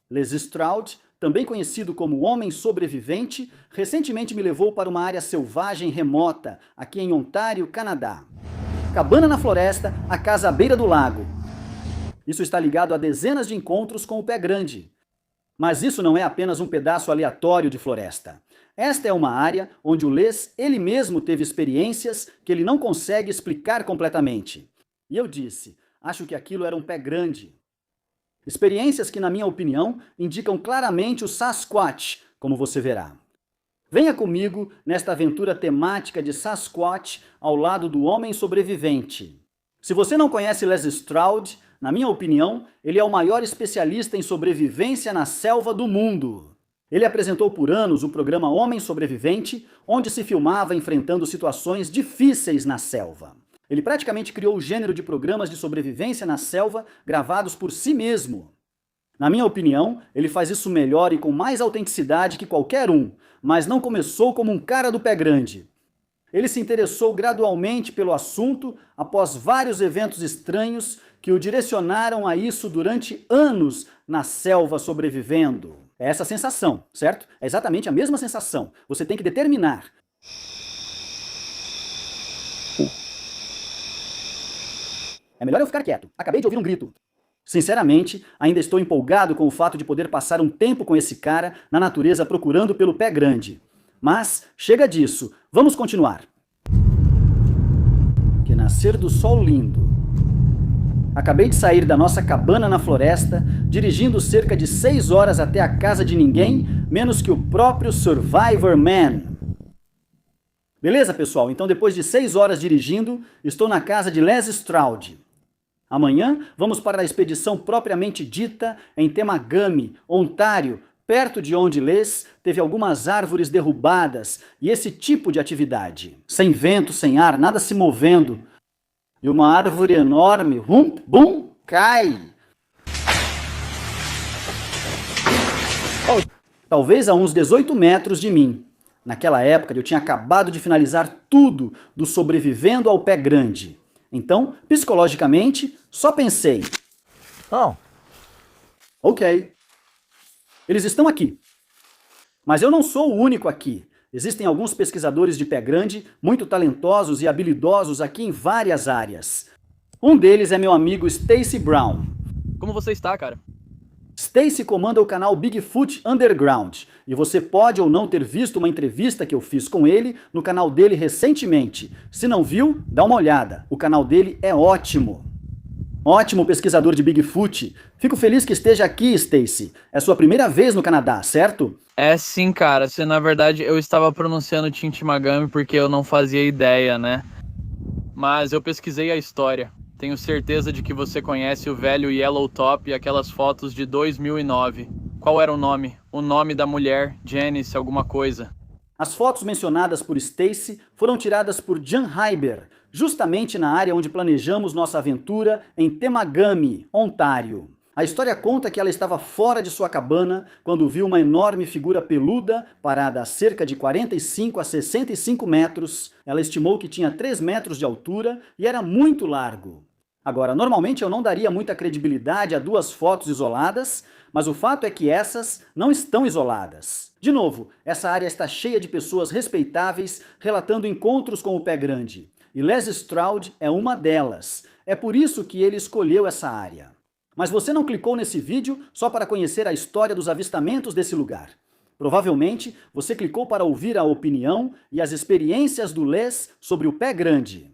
Les Stroud, também conhecido como Homem Sobrevivente, recentemente me levou para uma área selvagem remota, aqui em Ontário, Canadá. Cabana na floresta, a casa à beira do lago. Isso está ligado a dezenas de encontros com o pé grande. Mas isso não é apenas um pedaço aleatório de floresta. Esta é uma área onde o Les, ele mesmo teve experiências que ele não consegue explicar completamente. E eu disse, acho que aquilo era um pé grande. Experiências que, na minha opinião, indicam claramente o Sasquatch, como você verá. Venha comigo nesta aventura temática de Sasquatch ao lado do Homem Sobrevivente. Se você não conhece Les Stroud, na minha opinião, ele é o maior especialista em sobrevivência na selva do mundo. Ele apresentou por anos o programa Homem Sobrevivente, onde se filmava enfrentando situações difíceis na selva. Ele praticamente criou o gênero de programas de sobrevivência na selva gravados por si mesmo. Na minha opinião, ele faz isso melhor e com mais autenticidade que qualquer um, mas não começou como um cara do pé grande. Ele se interessou gradualmente pelo assunto após vários eventos estranhos que o direcionaram a isso durante anos na selva sobrevivendo. É essa sensação, certo? É exatamente a mesma sensação. Você tem que determinar. É melhor eu ficar quieto. Acabei de ouvir um grito. Sinceramente, ainda estou empolgado com o fato de poder passar um tempo com esse cara na natureza procurando pelo pé grande. Mas, chega disso. Vamos continuar. Que nascer do sol lindo. Acabei de sair da nossa cabana na floresta, dirigindo cerca de 6 horas até a casa de ninguém, menos que o próprio Survivor Man. Beleza, pessoal? Então, depois de 6 horas dirigindo, estou na casa de Les Stroud. Amanhã, vamos para a expedição propriamente dita em Temagami, Ontário, perto de onde Les teve algumas árvores derrubadas e esse tipo de atividade. Sem vento, sem ar, nada se movendo. E uma árvore enorme, bum, cai. Talvez a uns 18 metros de mim. Naquela época, eu tinha acabado de finalizar tudo do Sobrevivendo ao Pé Grande. Então, psicologicamente, só pensei. Ok. Eles estão aqui. Mas eu não sou o único aqui. Existem alguns pesquisadores de pé grande, muito talentosos e habilidosos aqui em várias áreas. Um deles é meu amigo Stacy Brown. Como você está, cara? Stacy comanda o canal Bigfoot Underground, e você pode ou não ter visto uma entrevista que eu fiz com ele no canal dele recentemente. Se não viu, dá uma olhada. O canal dele é ótimo. Ótimo pesquisador de Bigfoot. Fico feliz que esteja aqui, Stacy. É sua primeira vez no Canadá, certo? É sim, cara. Na verdade, eu estava pronunciando Tintimagami porque eu não fazia ideia, né? Mas eu pesquisei a história. Tenho certeza de que você conhece o velho Yellow Top e aquelas fotos de 2009. Qual era o nome? O nome da mulher, Janice alguma coisa. As fotos mencionadas por Stacy foram tiradas por Jan Hyber, justamente na área onde planejamos nossa aventura em Temagami, Ontário. A história conta que ela estava fora de sua cabana quando viu uma enorme figura peluda parada a cerca de 45 a 65 metros. Ela estimou que tinha 3 metros de altura e era muito largo. Agora, normalmente eu não daria muita credibilidade a 2 fotos isoladas, mas o fato é que essas não estão isoladas. De novo, essa área está cheia de pessoas respeitáveis relatando encontros com o pé grande. E Les Stroud é uma delas. É por isso que ele escolheu essa área. Mas você não clicou nesse vídeo só para conhecer a história dos avistamentos desse lugar. Provavelmente, você clicou para ouvir a opinião e as experiências do Les sobre o pé grande.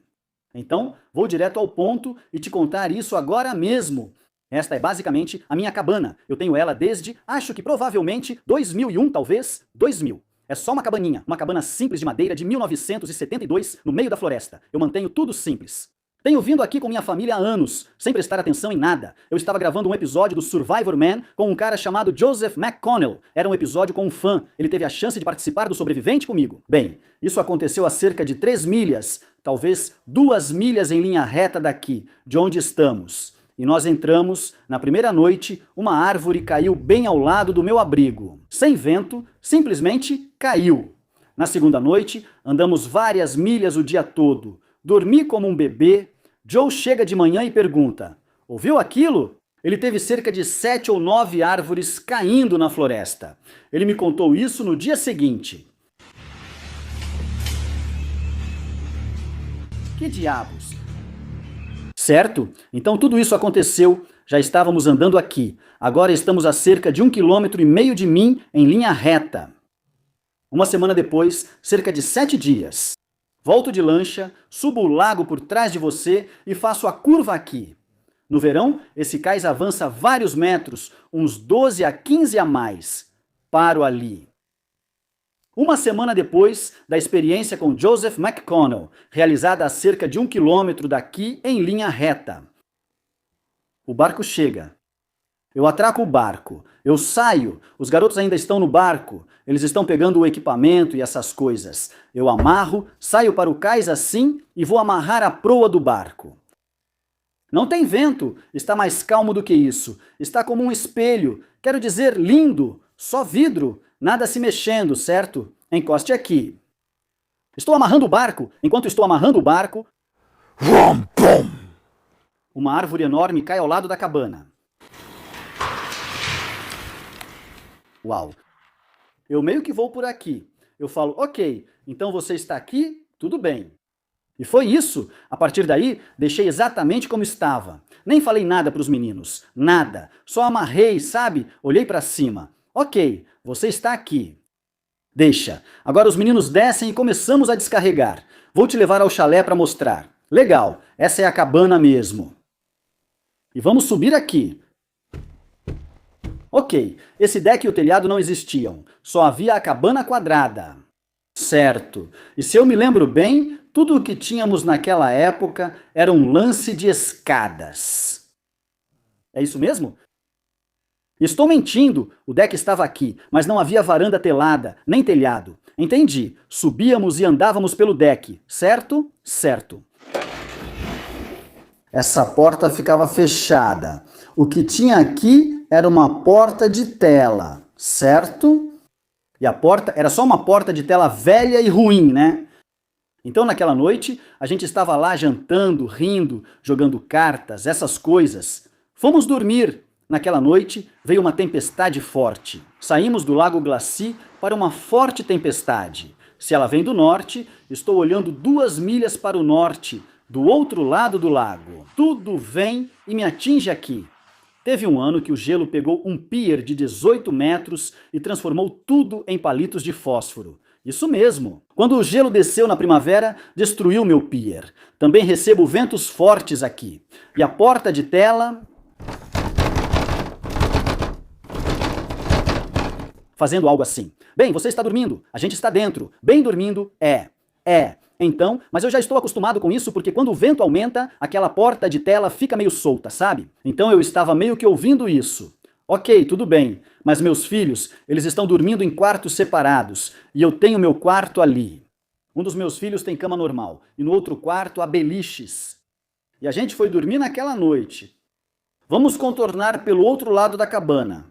Então, vou direto ao ponto e te contar isso agora mesmo. Esta é basicamente a minha cabana. Eu tenho ela desde, acho que provavelmente, 2001 talvez, 2000. É só uma cabaninha, uma cabana simples de madeira de 1972 no meio da floresta. Eu mantenho tudo simples. Tenho vindo aqui com minha família há anos, sem prestar atenção em nada. Eu estava gravando um episódio do Survivor Man com um cara chamado Joseph McConnell. Era um episódio com um fã. Ele teve a chance de participar do Sobrevivente comigo. Bem, isso aconteceu a cerca de 3 milhas, talvez 2 milhas em linha reta daqui, de onde estamos. E nós entramos, na primeira noite, uma árvore caiu bem ao lado do meu abrigo. Sem vento, simplesmente caiu. Na segunda noite, andamos várias milhas o dia todo. Dormi como um bebê. Joe chega de manhã e pergunta: ouviu aquilo? Ele teve cerca de 7 ou 9 árvores caindo na floresta. Ele me contou isso no dia seguinte. Que diabos? Certo? Então tudo isso aconteceu. Já estávamos andando aqui. Agora estamos a cerca de 1,5 km de mim em linha reta. Uma semana depois, cerca de 7 dias. Volto de lancha, subo o lago por trás de você e faço a curva aqui. No verão, esse cais avança vários metros, uns 12 a 15 a mais. Paro ali. Uma semana depois da experiência com Joseph McConnell, realizada a cerca de 1 km daqui em linha reta. O barco chega. Eu atraco o barco. Eu saio. Os garotos ainda estão no barco. Eles estão pegando o equipamento e essas coisas. Eu amarro, saio para o cais assim e vou amarrar a proa do barco. Não tem vento. Está mais calmo do que isso. Está como um espelho. Quero dizer, lindo. Só vidro. Nada se mexendo, certo? Encoste aqui. Estou amarrando o barco. Enquanto estou amarrando o barco, uma árvore enorme cai ao lado da cabana. Uau! Eu meio que vou por aqui. Eu falo, ok, então você está aqui, tudo bem. E foi isso. A partir daí, deixei exatamente como estava. Nem falei nada para os meninos. Nada. Só amarrei, sabe? Olhei para cima. Ok, você está aqui. Deixa. Agora os meninos descem e começamos a descarregar. Vou te levar ao chalé para mostrar. Legal, essa é a cabana mesmo. E vamos subir aqui. Ok, esse deck e o telhado não existiam. Só havia a cabana quadrada. Certo. E se eu me lembro bem, tudo o que tínhamos naquela época era um lance de escadas. É isso mesmo? Estou mentindo. O deck estava aqui, mas não havia varanda telada, nem telhado. Entendi. Subíamos e andávamos pelo deck, certo? Certo. Essa porta ficava fechada. O que tinha aqui era uma porta de tela, certo? E a porta era só uma porta de tela velha e ruim, né? Então naquela noite a gente estava lá jantando, rindo, jogando cartas, essas coisas. Fomos dormir. Naquela noite veio uma tempestade forte. Saímos do Lago Glacis para uma forte tempestade. Se ela vem do norte, estou olhando 2 milhas para o norte, do outro lado do lago. Tudo vem e me atinge aqui. Teve um ano que o gelo pegou um pier de 18 metros e transformou tudo em palitos de fósforo. Isso mesmo. Quando o gelo desceu na primavera, destruiu meu pier. Também recebo ventos fortes aqui. E a porta de tela... fazendo algo assim. Bem, você está dormindo. A gente está dentro. Bem dormindo, é. Então, mas eu já estou acostumado com isso porque quando o vento aumenta, aquela porta de tela fica meio solta, sabe? Então eu estava meio que ouvindo isso. Ok, tudo bem, mas meus filhos, eles estão dormindo em quartos separados e eu tenho meu quarto ali. Um dos meus filhos tem cama normal e no outro quarto há beliches. E a gente foi dormir naquela noite. Vamos contornar pelo outro lado da cabana.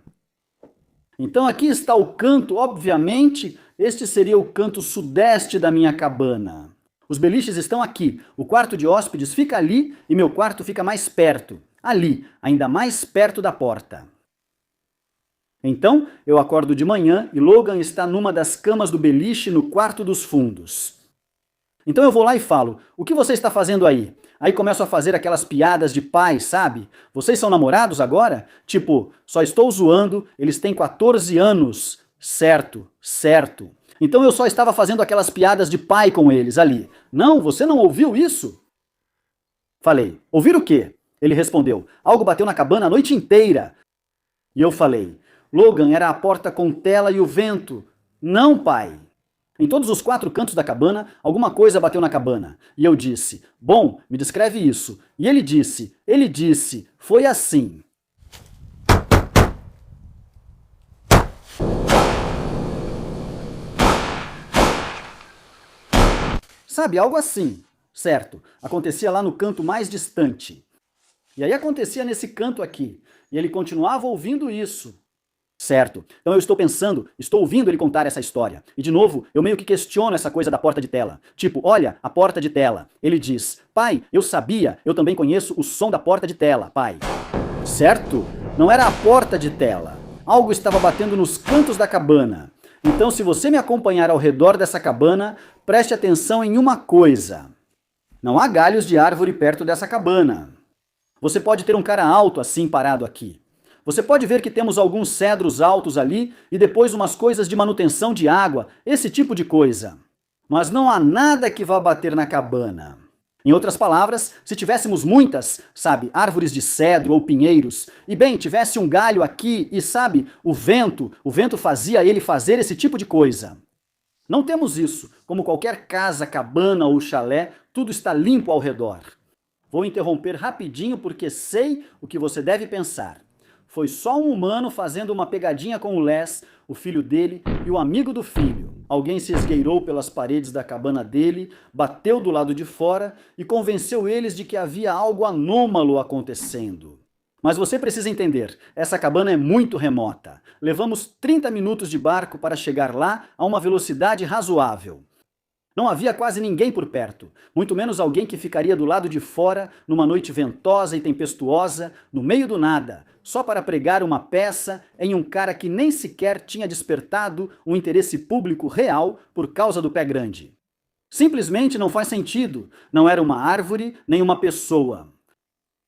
Então aqui está o canto, obviamente, este seria o canto sudeste da minha cabana. Os beliches estão aqui, o quarto de hóspedes fica ali e meu quarto fica mais perto, ali, ainda mais perto da porta. Então eu acordo de manhã e Logan está numa das camas do beliche no quarto dos fundos. Então eu vou lá e falo, o que você está fazendo aí? Aí começo a fazer aquelas piadas de pai, sabe? Vocês são namorados agora? Tipo, só estou zoando, eles têm 14 anos. Certo. Então eu só estava fazendo aquelas piadas de pai com eles ali. Não, você não ouviu isso? Falei, ouvir o quê? Ele respondeu, algo bateu na cabana a noite inteira. E eu falei, Logan, era a porta com tela e o vento. Não, pai. Em todos os 4 cantos da cabana, alguma coisa bateu na cabana. E eu disse, bom, me descreve isso. E ele disse, foi assim. Sabe, algo assim. Certo, acontecia lá no canto mais distante. E aí acontecia nesse canto aqui. E ele continuava ouvindo isso. Certo. Então eu estou pensando, estou ouvindo ele contar essa história. E de novo, eu meio que questiono essa coisa da porta de tela. Tipo, olha, a porta de tela. Ele diz, pai, eu sabia, eu também conheço o som da porta de tela, pai. Certo? Não era a porta de tela. Algo estava batendo nos cantos da cabana. Então, se você me acompanhar ao redor dessa cabana, preste atenção em uma coisa. Não há galhos de árvore perto dessa cabana. Você pode ter um cara alto assim parado aqui. Você pode ver que temos alguns cedros altos ali e depois umas coisas de manutenção de água, esse tipo de coisa. Mas não há nada que vá bater na cabana. Em outras palavras, se tivéssemos muitas, árvores de cedro ou pinheiros, e bem, tivesse um galho aqui e o vento fazia ele fazer esse tipo de coisa. Não temos isso. Como qualquer casa, cabana ou chalé, tudo está limpo ao redor. Vou interromper rapidinho porque sei o que você deve pensar. Foi só um humano fazendo uma pegadinha com o Les, o filho dele e o amigo do filho. Alguém se esgueirou pelas paredes da cabana dele, bateu do lado de fora e convenceu eles de que havia algo anômalo acontecendo. Mas você precisa entender, essa cabana é muito remota. Levamos 30 minutos de barco para chegar lá a uma velocidade razoável. Não havia quase ninguém por perto, muito menos alguém que ficaria do lado de fora numa noite ventosa e tempestuosa, no meio do nada, só para pregar uma peça em um cara que nem sequer tinha despertado um interesse público real por causa do pé grande. Simplesmente não faz sentido, não era uma árvore nem uma pessoa.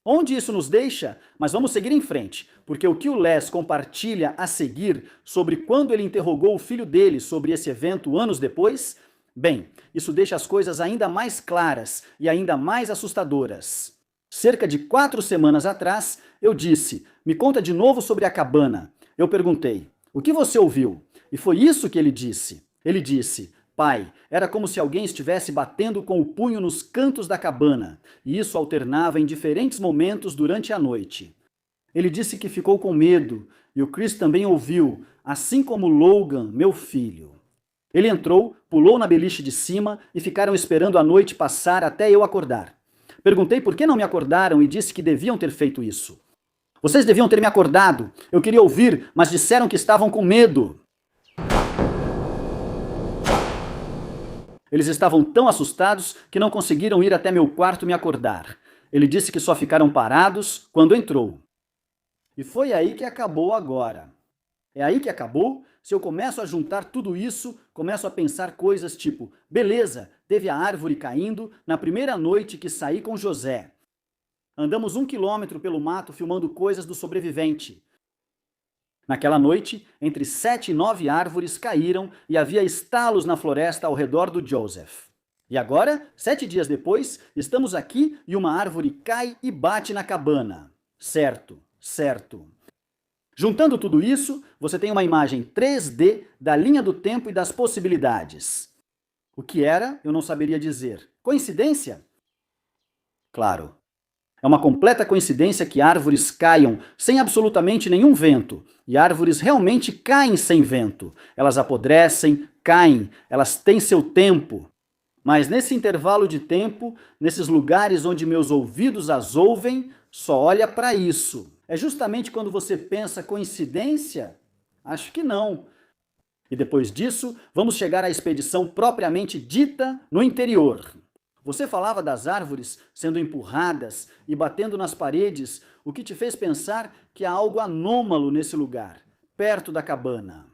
Onde isso nos deixa? Mas vamos seguir em frente, porque o que o Les compartilha a seguir sobre quando ele interrogou o filho dele sobre esse evento anos depois, bem, isso deixa as coisas ainda mais claras e ainda mais assustadoras. Cerca de 4 semanas atrás, eu disse, me conta de novo sobre a cabana. Eu perguntei, o que você ouviu? E foi isso que ele disse. Ele disse, pai, era como se alguém estivesse batendo com o punho nos cantos da cabana, e isso alternava em diferentes momentos durante a noite. Ele disse que ficou com medo, e o Chris também ouviu, assim como Logan, meu filho. Ele entrou, pulou na beliche de cima e ficaram esperando a noite passar até eu acordar. Perguntei por que não me acordaram e disse que deviam ter feito isso. Vocês deviam ter me acordado. Eu queria ouvir, mas disseram que estavam com medo. Eles estavam tão assustados que não conseguiram ir até meu quarto me acordar. Ele disse que só ficaram parados quando entrou. E foi aí que acabou agora. É aí que acabou? Se eu começo a juntar tudo isso, começo a pensar coisas tipo, beleza, teve a árvore caindo na primeira noite que saí com José. Andamos 1 quilômetro pelo mato filmando coisas do sobrevivente. Naquela noite, entre 7 e 9 árvores caíram e havia estalos na floresta ao redor do Joseph. E agora, 7 dias depois, estamos aqui e uma árvore cai e bate na cabana. Certo, certo. Juntando tudo isso, você tem uma imagem 3D da linha do tempo e das possibilidades. O que era, eu não saberia dizer. Coincidência? Claro. É uma completa coincidência que árvores caiam sem absolutamente nenhum vento. E árvores realmente caem sem vento. Elas apodrecem, caem, elas têm seu tempo. Mas nesse intervalo de tempo, nesses lugares onde meus ouvidos as ouvem, só olha para isso. É justamente quando você pensa coincidência? Acho que não. E depois disso, vamos chegar à expedição propriamente dita no interior. Você falava das árvores sendo empurradas e batendo nas paredes, o que te fez pensar que há algo anômalo nesse lugar, perto da cabana.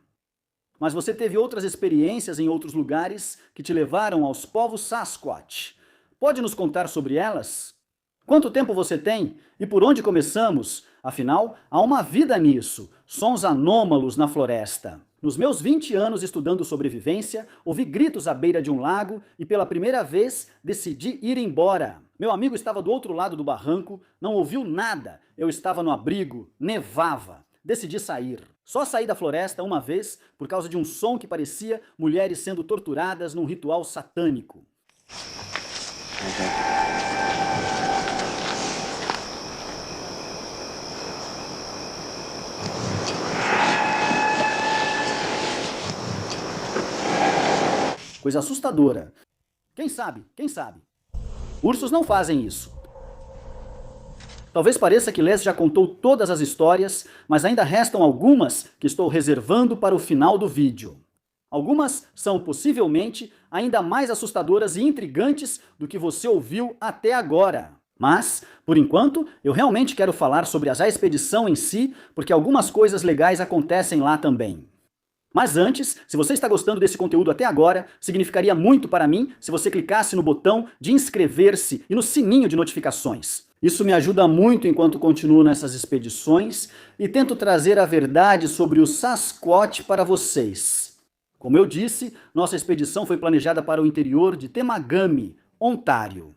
Mas você teve outras experiências em outros lugares que te levaram aos povos Sasquatch. Pode nos contar sobre elas? Quanto tempo você tem? E por onde começamos? Afinal, há uma vida nisso, sons anômalos na floresta. Nos meus 20 anos estudando sobrevivência, ouvi gritos à beira de um lago e pela primeira vez decidi ir embora. Meu amigo estava do outro lado do barranco, não ouviu nada. Eu estava no abrigo, nevava. Decidi sair. Só saí da floresta uma vez por causa de um som que parecia mulheres sendo torturadas num ritual satânico. Coisa assustadora. Quem sabe? Quem sabe? Ursos não fazem isso. Talvez pareça que Les já contou todas as histórias, mas ainda restam algumas que estou reservando para o final do vídeo. Algumas são possivelmente ainda mais assustadoras e intrigantes do que você ouviu até agora. Mas, por enquanto, eu realmente quero falar sobre a expedição em si, porque algumas coisas legais acontecem lá também. Mas antes, se você está gostando desse conteúdo até agora, significaria muito para mim se você clicasse no botão de inscrever-se e no sininho de notificações. Isso me ajuda muito enquanto continuo nessas expedições e tento trazer a verdade sobre o Sasquatch para vocês. Como eu disse, nossa expedição foi planejada para o interior de Temagami, Ontário.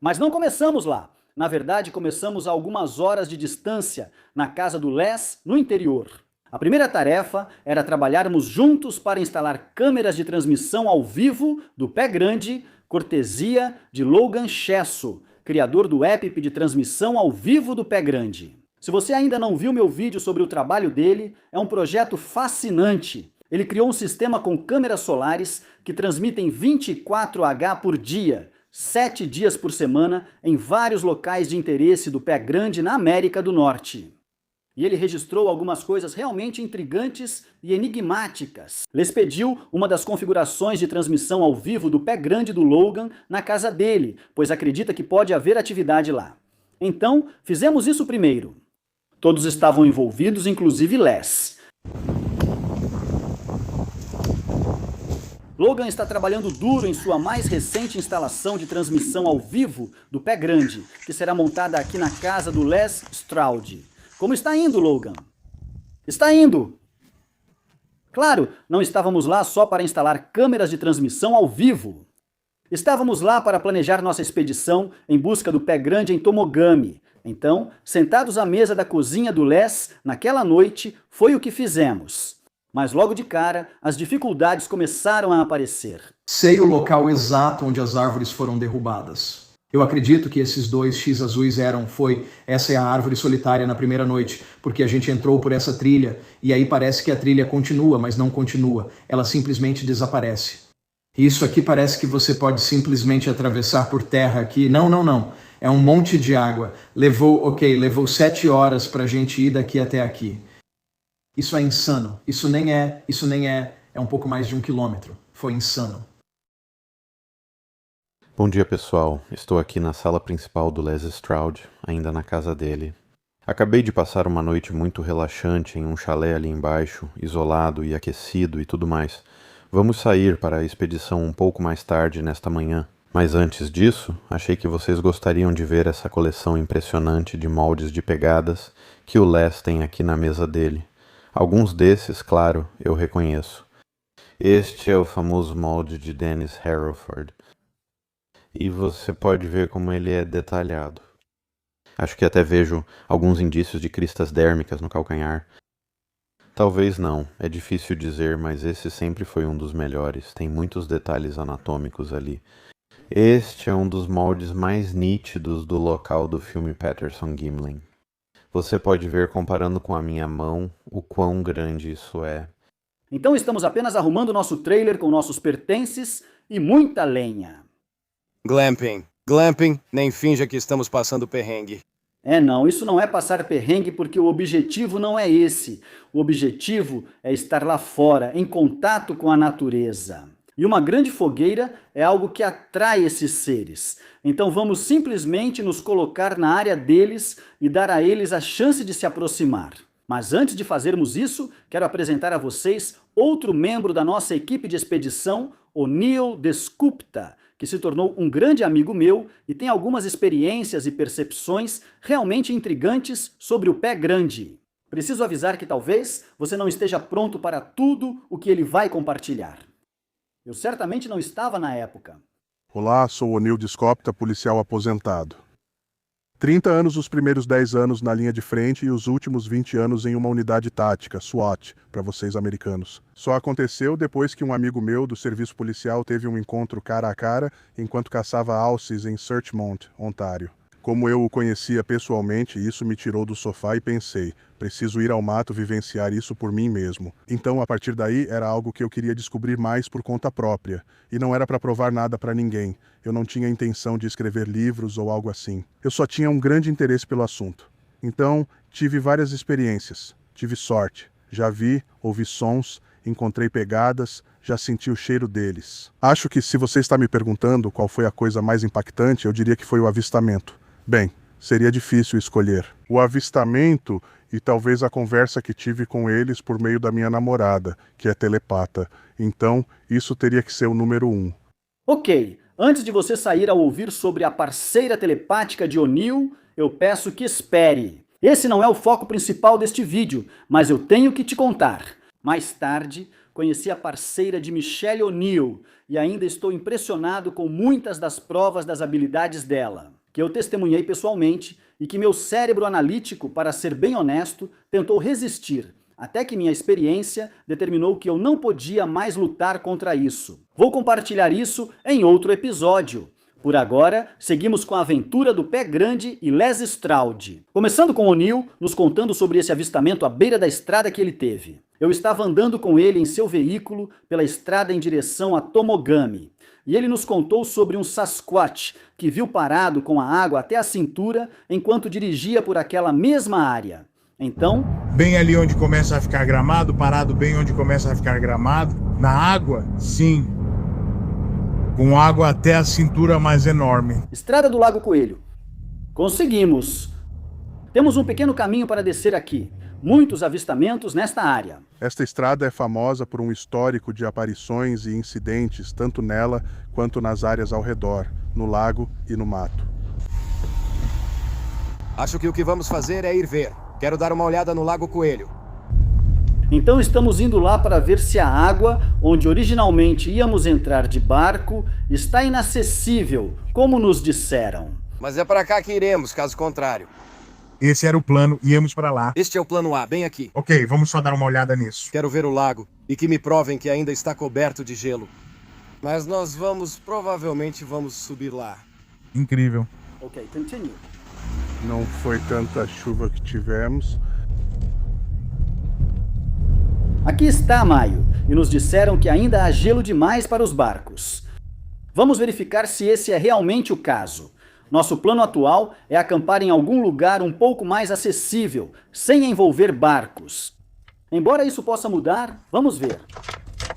Mas não começamos lá. Na verdade, começamos a algumas horas de distância, na casa do Les, no interior. A primeira tarefa era trabalharmos juntos para instalar câmeras de transmissão ao vivo do Pé Grande, cortesia de Logan Chesso, criador do app de transmissão ao vivo do Pé Grande. Se você ainda não viu meu vídeo sobre o trabalho dele, é um projeto fascinante. Ele criou um sistema com câmeras solares que transmitem 24H por dia, 7 dias por semana, em vários locais de interesse do Pé Grande na América do Norte. E ele registrou algumas coisas realmente intrigantes e enigmáticas. Les pediu uma das configurações de transmissão ao vivo do Pé Grande do Logan na casa dele, pois acredita que pode haver atividade lá. Então, fizemos isso primeiro. Todos estavam envolvidos, inclusive Les. Logan está trabalhando duro em sua mais recente instalação de transmissão ao vivo do Pé Grande, que será montada aqui na casa do Les Stroud. Como está indo, Logan? Está indo! Claro, não estávamos lá só para instalar câmeras de transmissão ao vivo. Estávamos lá para planejar nossa expedição em busca do Pé Grande em Tomogami. Então, sentados à mesa da cozinha do Les, naquela noite, foi o que fizemos. Mas logo de cara, as dificuldades começaram a aparecer. Sei o local exato onde as árvores foram derrubadas. Eu acredito que esses 2 X azuis essa é a árvore solitária na primeira noite, porque a gente entrou por essa trilha, e aí parece que a trilha continua, mas não continua. Ela simplesmente desaparece. Isso aqui parece que você pode simplesmente atravessar por terra aqui. Não. É um monte de água. Levou 7 horas pra gente ir daqui até aqui. Isso é insano. Isso nem é. É um pouco mais de 1 quilômetro. Foi insano. Bom dia, pessoal. Estou aqui na sala principal do Les Stroud, ainda na casa dele. Acabei de passar uma noite muito relaxante em um chalé ali embaixo, isolado e aquecido e tudo mais. Vamos sair para a expedição um pouco mais tarde nesta manhã. Mas antes disso, achei que vocês gostariam de ver essa coleção impressionante de moldes de pegadas que o Les tem aqui na mesa dele. Alguns desses, claro, eu reconheço. Este é o famoso molde de Dennis Hereford. E você pode ver como ele é detalhado. Acho que até vejo alguns indícios de cristas dérmicas no calcanhar. Talvez não, é difícil dizer, mas esse sempre foi um dos melhores. Tem muitos detalhes anatômicos ali. Este é um dos moldes mais nítidos do local do filme Patterson-Gimlin. Você pode ver, comparando com a minha mão, o quão grande isso é. Então estamos apenas arrumando nosso trailer com nossos pertences e muita lenha. Glamping, nem finja que estamos passando perrengue. Não, isso não é passar perrengue porque o objetivo não é esse. O objetivo é estar lá fora, em contato com a natureza. E uma grande fogueira é algo que atrai esses seres. Então vamos simplesmente nos colocar na área deles e dar a eles a chance de se aproximar. Mas antes de fazermos isso, quero apresentar a vocês outro membro da nossa equipe de expedição, o Neil Desgupta, que se tornou um grande amigo meu e tem algumas experiências e percepções realmente intrigantes sobre o Pé Grande. Preciso avisar que talvez você não esteja pronto para tudo o que ele vai compartilhar. Eu certamente não estava na época. Olá, sou o Neil Desgupta, policial aposentado. 30 anos os primeiros 10 anos na linha de frente e os últimos 20 anos em uma unidade tática, SWAT, para vocês americanos. Só aconteceu depois que um amigo meu do serviço policial teve um encontro cara a cara enquanto caçava alces em Searchmont, Ontário. Como eu o conhecia pessoalmente, isso me tirou do sofá e pensei, preciso ir ao mato vivenciar isso por mim mesmo. Então, a partir daí, era algo que eu queria descobrir mais por conta própria. E não era para provar nada para ninguém. Eu não tinha intenção de escrever livros ou algo assim. Eu só tinha um grande interesse pelo assunto. Então, tive várias experiências. Tive sorte. Já vi, ouvi sons, encontrei pegadas, já senti o cheiro deles. Acho que se você está me perguntando qual foi a coisa mais impactante, eu diria que foi o avistamento. Bem, seria difícil escolher. O avistamento e talvez a conversa que tive com eles por meio da minha namorada, que é telepata. Então, isso teria que ser o número 1. Ok, antes de você sair ao ouvir sobre a parceira telepática de O'Neill, eu peço que espere. Esse não é o foco principal deste vídeo, mas eu tenho que te contar. Mais tarde, conheci a parceira de Michelle O'Neill e ainda estou impressionado com muitas das provas das habilidades dela, que eu testemunhei pessoalmente e que meu cérebro analítico, para ser bem honesto, tentou resistir, até que minha experiência determinou que eu não podia mais lutar contra isso. Vou compartilhar isso em outro episódio. Por agora, seguimos com a aventura do Pé Grande e Les Stroud. Começando com O'Neill, nos contando sobre esse avistamento à beira da estrada que ele teve. Eu estava andando com ele em seu veículo pela estrada em direção a Tomogami. E ele nos contou sobre um Sasquatch que viu parado com a água até a cintura enquanto dirigia por aquela mesma área. Então... Bem ali onde começa a ficar gramado, parado bem onde começa a ficar gramado. Na água, sim. Com água até a cintura mais enorme. Estrada do Lago Coelho. Conseguimos. Temos um pequeno caminho para descer aqui. Muitos avistamentos nesta área. Esta estrada é famosa por um histórico de aparições e incidentes, tanto nela quanto nas áreas ao redor, no lago e no mato. Acho que o que vamos fazer é ir ver. Quero dar uma olhada no Lago Coelho. Então estamos indo lá para ver se a água, onde originalmente íamos entrar de barco, está inacessível, como nos disseram. Mas é para cá que iremos, caso contrário. Esse era o plano, íamos para lá. Este é o plano A, bem aqui. Ok, vamos só dar uma olhada nisso. Quero ver o lago e que me provem que ainda está coberto de gelo. Mas nós provavelmente vamos subir lá. Incrível. Ok, continue. Não foi tanta chuva que tivemos. Aqui está Maio, e nos disseram que ainda há gelo demais para os barcos. Vamos verificar se esse é realmente o caso. Nosso plano atual é acampar em algum lugar um pouco mais acessível, sem envolver barcos. Embora isso possa mudar, vamos ver.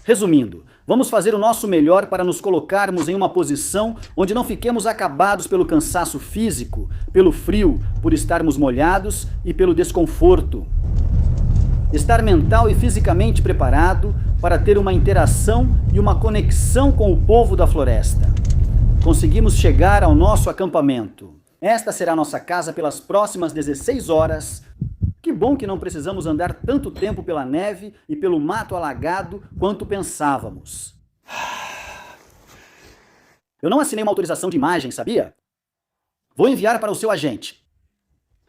Resumindo, vamos fazer o nosso melhor para nos colocarmos em uma posição onde não fiquemos acabados pelo cansaço físico, pelo frio, por estarmos molhados e pelo desconforto. Estar mental e fisicamente preparado para ter uma interação e uma conexão com o povo da floresta. Conseguimos chegar ao nosso acampamento. Esta será nossa casa pelas próximas 16 horas. Que bom que não precisamos andar tanto tempo pela neve e pelo mato alagado quanto pensávamos. Eu não assinei uma autorização de imagem, sabia? Vou enviar para o seu agente.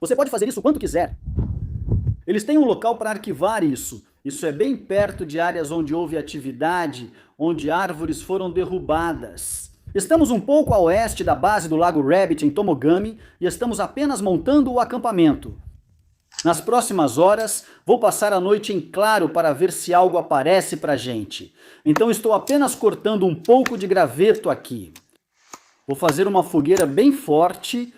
Você pode fazer isso quanto quiser. Eles têm um local para arquivar isso. Isso é bem perto de áreas onde houve atividade, onde árvores foram derrubadas. Estamos um pouco a oeste da base do Lago Rabbit em Tomogami e estamos apenas montando o acampamento. Nas próximas horas, vou passar a noite em claro para ver se algo aparece pra gente. Então estou apenas cortando um pouco de graveto aqui. Vou fazer uma fogueira bem forte,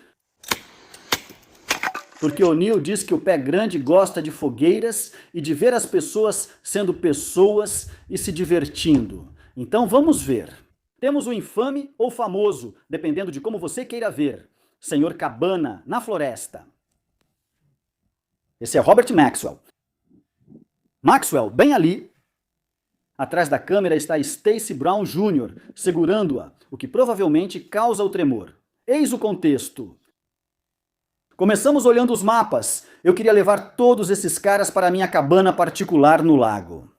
porque O'Neill diz que o Pé Grande gosta de fogueiras e de ver as pessoas sendo pessoas e se divertindo. Então vamos ver. Temos o infame ou famoso, dependendo de como você queira ver, Senhor Cabana, na floresta. Esse é Robert Maxwell. Maxwell, bem ali. Atrás da câmera está Stacy Brown Jr., segurando-a, o que provavelmente causa o tremor. Eis o contexto. Começamos olhando os mapas. Eu queria levar todos esses caras para a minha cabana particular no lago.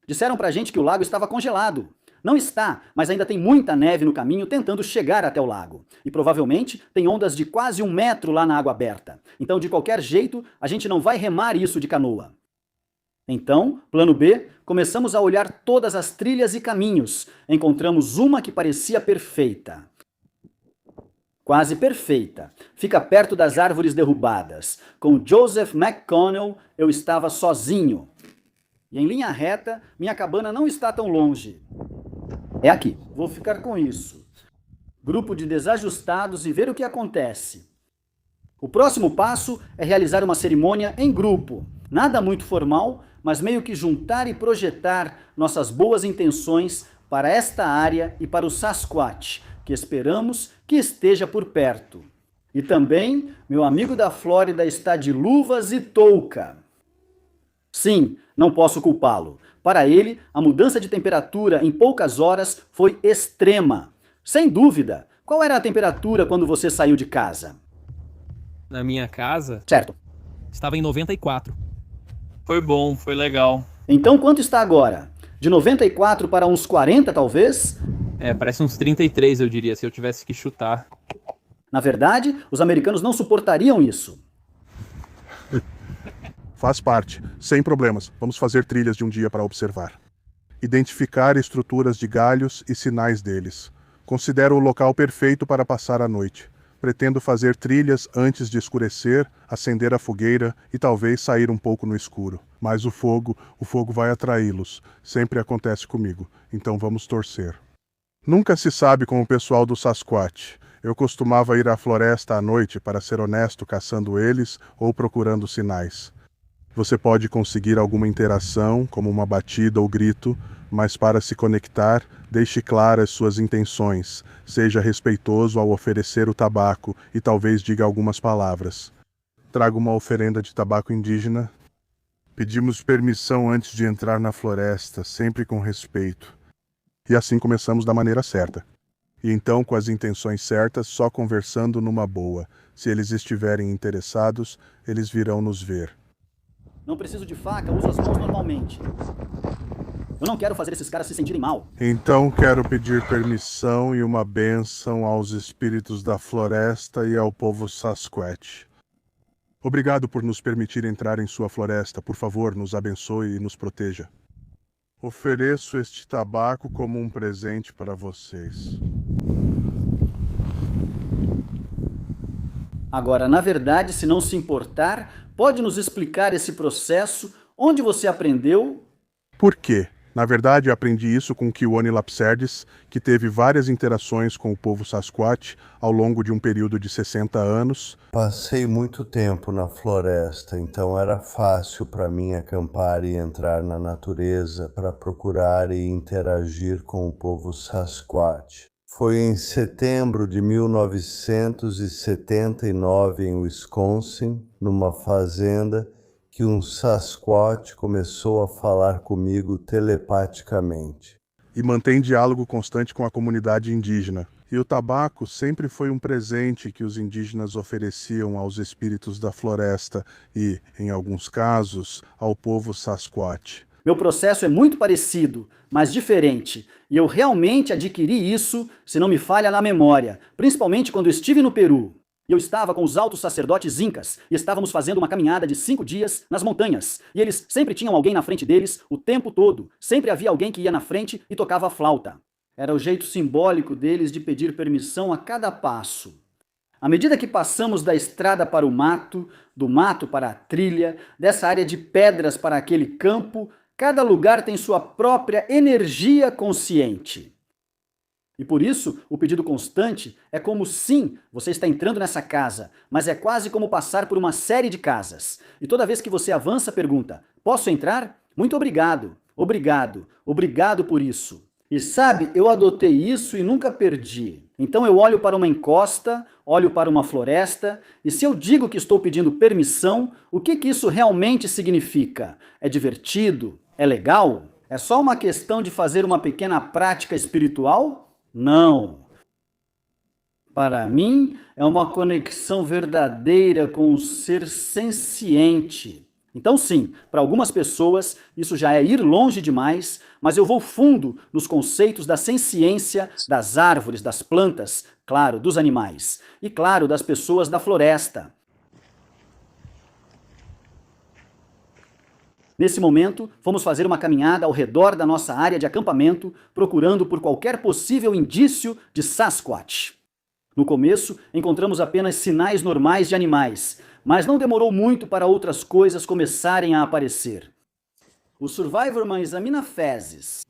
Disseram pra gente que o lago estava congelado. Não está, mas ainda tem muita neve no caminho tentando chegar até o lago. E provavelmente tem ondas de quase 1 metro lá na água aberta. Então, de qualquer jeito, a gente não vai remar isso de canoa. Então, plano B, começamos a olhar todas as trilhas e caminhos. Encontramos uma que parecia perfeita. Quase perfeita. Fica perto das árvores derrubadas. Com Joseph McConnell, eu estava sozinho. E em linha reta, minha cabana não está tão longe. É aqui. Vou ficar com isso. Grupo de desajustados e ver o que acontece. O próximo passo é realizar uma cerimônia em grupo. Nada muito formal, mas meio que juntar e projetar nossas boas intenções para esta área e para o Sasquatch, que esperamos que esteja por perto. E também, meu amigo da Flórida está de luvas e touca. Sim, não posso culpá-lo. Para ele, a mudança de temperatura em poucas horas foi extrema. Sem dúvida. Qual era a temperatura quando você saiu de casa? Na minha casa, Certo. estava em 94. Foi bom, foi legal. Então quanto está agora? De 94 para uns 40, talvez? Parece uns 33, eu diria, se eu tivesse que chutar. Na verdade, os americanos não suportariam isso. Faz parte, sem problemas. Vamos fazer trilhas de um dia para observar. Identificar estruturas de galhos e sinais deles. Considero o local perfeito para passar a noite. Pretendo fazer trilhas antes de escurecer, acender a fogueira e talvez sair um pouco no escuro. Mas o fogo vai atraí-los. Sempre acontece comigo, então vamos torcer. Nunca se sabe com o pessoal do Sasquatch. Eu costumava ir à floresta à noite, para ser honesto, caçando eles ou procurando sinais. Você pode conseguir alguma interação, como uma batida ou grito, mas para se conectar, deixe claras suas intenções, seja respeitoso ao oferecer o tabaco e talvez diga algumas palavras. Trago uma oferenda de tabaco indígena. Pedimos permissão antes de entrar na floresta, sempre com respeito. E assim começamos da maneira certa. E então, com as intenções certas, só conversando numa boa. Se eles estiverem interessados, eles virão nos ver. Não preciso de faca, uso as mãos normalmente. Eu não quero fazer esses caras se sentirem mal. Então quero pedir permissão e uma bênção aos espíritos da floresta e ao povo Sasquatch. Obrigado por nos permitir entrar em sua floresta. Por favor, nos abençoe e nos proteja. Ofereço este tabaco como um presente para vocês. Agora, na verdade, se não se importar, pode nos explicar esse processo, onde você aprendeu? Por quê? Na verdade, aprendi isso com Kiwani Lapserdis, que teve várias interações com o povo Sasquatch ao longo de um período de 60 anos. Passei muito tempo na floresta, então era fácil para mim acampar e entrar na natureza para procurar e interagir com o povo Sasquatch. Foi em setembro de 1979, em Wisconsin, numa fazenda, que um Sasquatch começou a falar comigo telepaticamente. E mantém diálogo constante com a comunidade indígena. E o tabaco sempre foi um presente que os indígenas ofereciam aos espíritos da floresta e, em alguns casos, ao povo Sasquatch. Meu processo é muito parecido, mas diferente. E eu realmente adquiri isso, se não me falha na memória, principalmente quando estive no Peru. E eu estava com os altos sacerdotes incas e estávamos fazendo uma caminhada de 5 dias nas montanhas. E eles sempre tinham alguém na frente deles o tempo todo. Sempre havia alguém que ia na frente e tocava a flauta. Era o jeito simbólico deles de pedir permissão a cada passo. À medida que passamos da estrada para o mato, do mato para a trilha, dessa área de pedras para aquele campo, cada lugar tem sua própria energia consciente. E por isso, o pedido constante é como sim, você está entrando nessa casa, mas é quase como passar por uma série de casas. E toda vez que você avança, pergunta, posso entrar? Muito obrigado, obrigado, obrigado por isso. E sabe, eu adotei isso e nunca perdi. Então eu olho para uma encosta, olho para uma floresta, e se eu digo que estou pedindo permissão, o que isso realmente significa? É divertido? É legal? É só uma questão de fazer uma pequena prática espiritual? Não. Para mim, é uma conexão verdadeira com o ser senciente. Então sim, para algumas pessoas isso já é ir longe demais, mas eu vou fundo nos conceitos da senciência das árvores, das plantas, claro, dos animais, e claro, das pessoas da floresta. Nesse momento, fomos fazer uma caminhada ao redor da nossa área de acampamento, procurando por qualquer possível indício de Sasquatch. No começo, encontramos apenas sinais normais de animais, mas não demorou muito para outras coisas começarem a aparecer. O Survivorman examina fezes.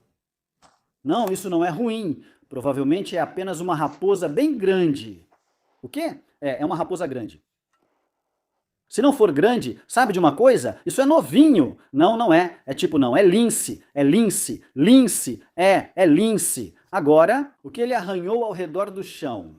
Não, isso não é ruim. Provavelmente é apenas uma raposa bem grande. O quê? É uma raposa grande. Se não for grande, sabe de uma coisa? Isso é novinho. Não, não é. É tipo não, é lince, lince, é lince. Agora, o que ele arranhou ao redor do chão?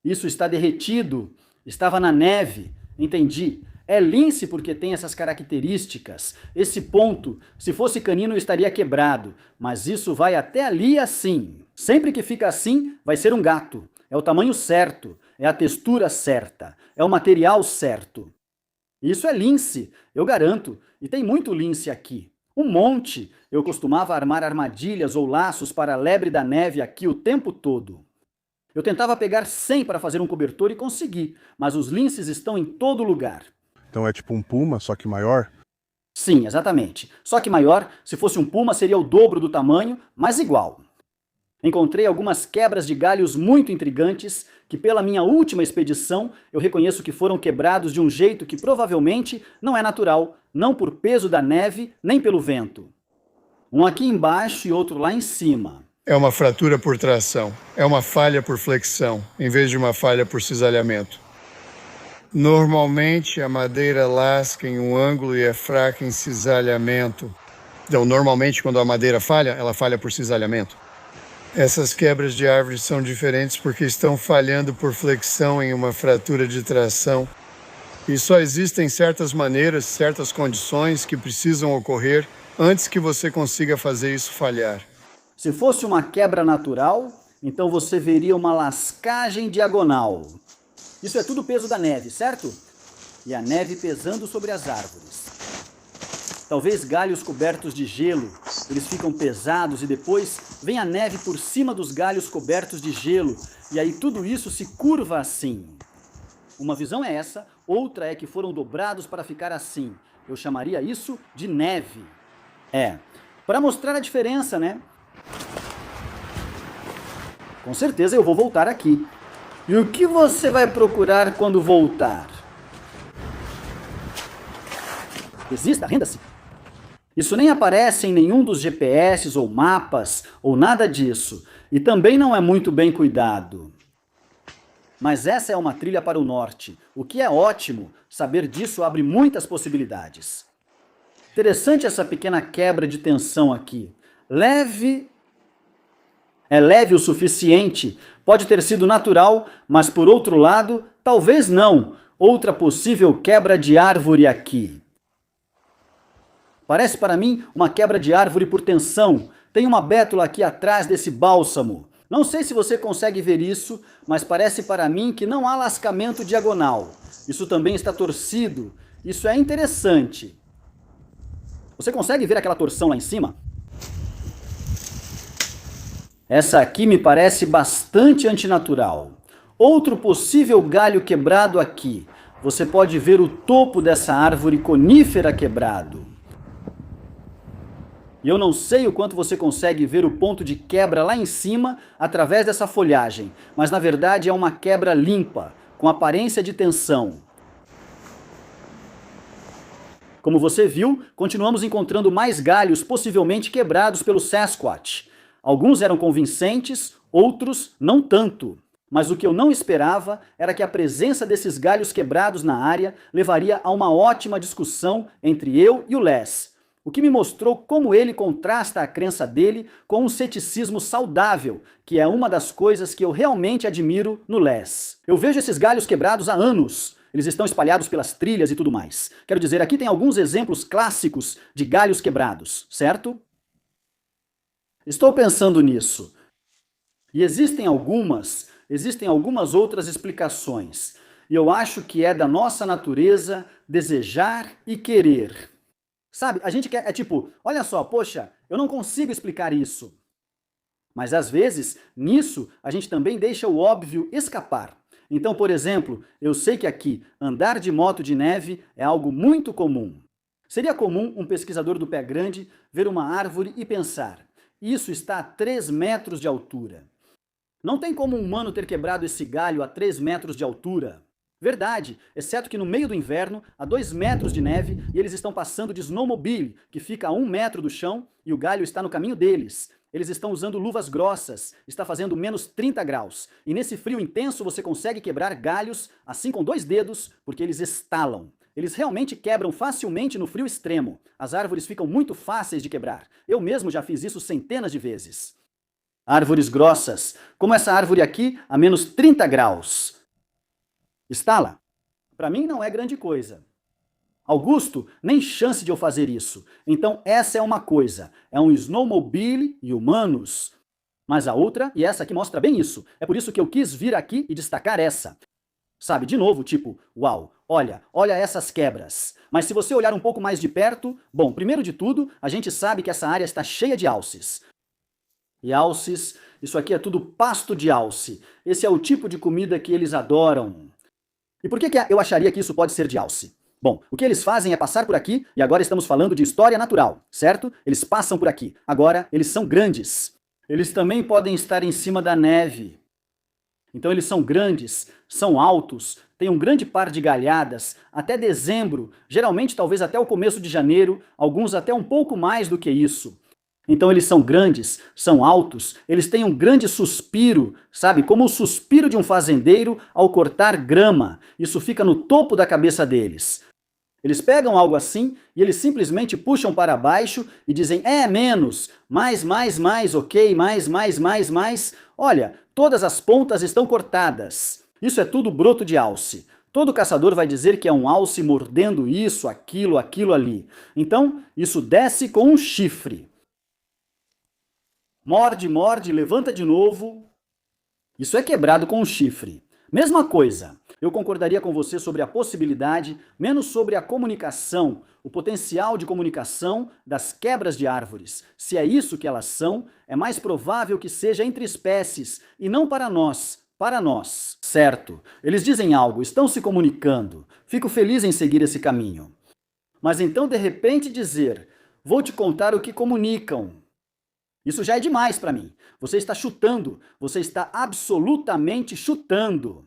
Isso está derretido. Estava na neve. Entendi. É lince porque tem essas características. Esse ponto, se fosse canino, estaria quebrado. Mas isso vai até ali assim. Sempre que fica assim, vai ser um gato. É o tamanho certo, é a textura certa, é o material certo. Isso é lince, eu garanto. E tem muito lince aqui. Um monte. Eu costumava armar armadilhas ou laços para a lebre da neve aqui o tempo todo. Eu tentava pegar 100 para fazer um cobertor e consegui, mas os linces estão em todo lugar. Então é tipo um puma, só que maior? Sim, exatamente. Só que maior, se fosse um puma seria o dobro do tamanho, mas igual. Encontrei algumas quebras de galhos muito intrigantes que, pela minha última expedição, eu reconheço que foram quebrados de um jeito que provavelmente não é natural, não por peso da neve, nem pelo vento. Um aqui embaixo e outro lá em cima. É uma fratura por tração. É uma falha por flexão, em vez de uma falha por cisalhamento. Normalmente, a madeira lasca em um ângulo e é fraca em cisalhamento. Então, normalmente, quando a madeira falha, ela falha por cisalhamento. Essas quebras de árvores são diferentes porque estão falhando por flexão em uma fratura de tração. E só existem certas maneiras, certas condições que precisam ocorrer antes que você consiga fazer isso falhar. Se fosse uma quebra natural, então você veria uma lascagem diagonal. Isso é tudo peso da neve, certo? E a neve pesando sobre as árvores. Talvez galhos cobertos de gelo, eles ficam pesados e depois vem a neve por cima dos galhos cobertos de gelo e aí tudo isso se curva assim. Uma visão é essa, outra é que foram dobrados para ficar assim. Eu chamaria isso de neve. Para mostrar a diferença, né? Com certeza eu vou voltar aqui. E o que você vai procurar quando voltar? Desista, renda-se. Isso nem aparece em nenhum dos GPS ou mapas ou nada disso. E também não é muito bem cuidado. Mas essa é uma trilha para o norte, o que é ótimo. Saber disso abre muitas possibilidades. Interessante essa pequena quebra de tensão aqui. Leve. É leve o suficiente. Pode ter sido natural, mas por outro lado, talvez não. Outra possível quebra de árvore aqui. Parece para mim uma quebra de árvore por tensão. Tem uma bétula aqui atrás desse bálsamo. Não sei se você consegue ver isso, mas parece para mim que não há lascamento diagonal. Isso também está torcido. Isso é interessante. Você consegue ver aquela torção lá em cima? Essa aqui me parece bastante antinatural. Outro possível galho quebrado aqui. Você pode ver o topo dessa árvore conífera quebrado. E eu não sei o quanto você consegue ver o ponto de quebra lá em cima através dessa folhagem, mas na verdade é uma quebra limpa, com aparência de tensão. Como você viu, continuamos encontrando mais galhos possivelmente quebrados pelo Sasquatch. Alguns eram convincentes, outros não tanto. Mas o que eu não esperava era que a presença desses galhos quebrados na área levaria a uma ótima discussão entre eu e o Les. O que me mostrou como ele contrasta a crença dele com um ceticismo saudável, que é uma das coisas que eu realmente admiro no Les. Eu vejo esses galhos quebrados há anos. Eles estão espalhados pelas trilhas e tudo mais. Quero dizer, aqui tem alguns exemplos clássicos de galhos quebrados, certo? Estou pensando nisso. E existem algumas outras explicações. E eu acho que é da nossa natureza desejar e querer. Sabe, a gente quer, olha só, poxa, eu não consigo explicar isso. Mas às vezes, nisso, a gente também deixa o óbvio escapar. Então, por exemplo, eu sei que aqui, andar de moto de neve é algo muito comum. Seria comum um pesquisador do pé grande ver uma árvore e pensar, isso está a 3 metros de altura. Não tem como um humano ter quebrado esse galho a 3 metros de altura. Verdade, exceto que no meio do inverno há 2 metros de neve e eles estão passando de snowmobile, que fica a 1 metro do chão e o galho está no caminho deles. Eles estão usando luvas grossas, está fazendo menos 30 graus. E nesse frio intenso você consegue quebrar galhos assim com 2 dedos, porque eles estalam. Eles realmente quebram facilmente no frio extremo. As árvores ficam muito fáceis de quebrar. Eu mesmo já fiz isso centenas de vezes. Árvores grossas, como essa árvore aqui, a menos 30 graus. Estala? Para mim não é grande coisa. Augusto, nem chance de eu fazer isso. Então essa é uma coisa, é um snowmobile e humanos. Mas a outra, e essa aqui mostra bem isso. É por isso que eu quis vir aqui e destacar essa. Sabe, de novo, tipo, uau, olha essas quebras. Mas se você olhar um pouco mais de perto, bom, primeiro de tudo, a gente sabe que essa área está cheia de alces. E alces, isso aqui é tudo pasto de alce. Esse é o tipo de comida que eles adoram. E por que eu acharia que isso pode ser de alce? Bom, o que eles fazem é passar por aqui, e agora estamos falando de história natural, certo? Eles passam por aqui. Agora, eles são grandes. Eles também podem estar em cima da neve. Então eles são grandes, são altos, têm um grande par de galhadas, até dezembro, geralmente talvez até o começo de janeiro, alguns até um pouco mais do que isso. Então eles são grandes, são altos, eles têm um grande suspiro, sabe? Como o suspiro de um fazendeiro ao cortar grama. Isso fica no topo da cabeça deles. Eles pegam algo assim e eles simplesmente puxam para baixo e dizem, menos, mais, ok, mais. Olha, todas as pontas estão cortadas. Isso é tudo broto de alce. Todo caçador vai dizer que é um alce mordendo isso, aquilo ali. Então, isso desce com um chifre. Morde, levanta de novo. Isso é quebrado com um chifre. Mesma coisa. Eu concordaria com você sobre a possibilidade, menos sobre a comunicação, o potencial de comunicação das quebras de árvores. Se é isso que elas são, é mais provável que seja entre espécies e não para nós. Para nós. Certo. Eles dizem algo, estão se comunicando. Fico feliz em seguir esse caminho. Mas então, de repente, dizer, vou te contar o que comunicam. Isso já é demais para mim. Você está chutando. Você está absolutamente chutando.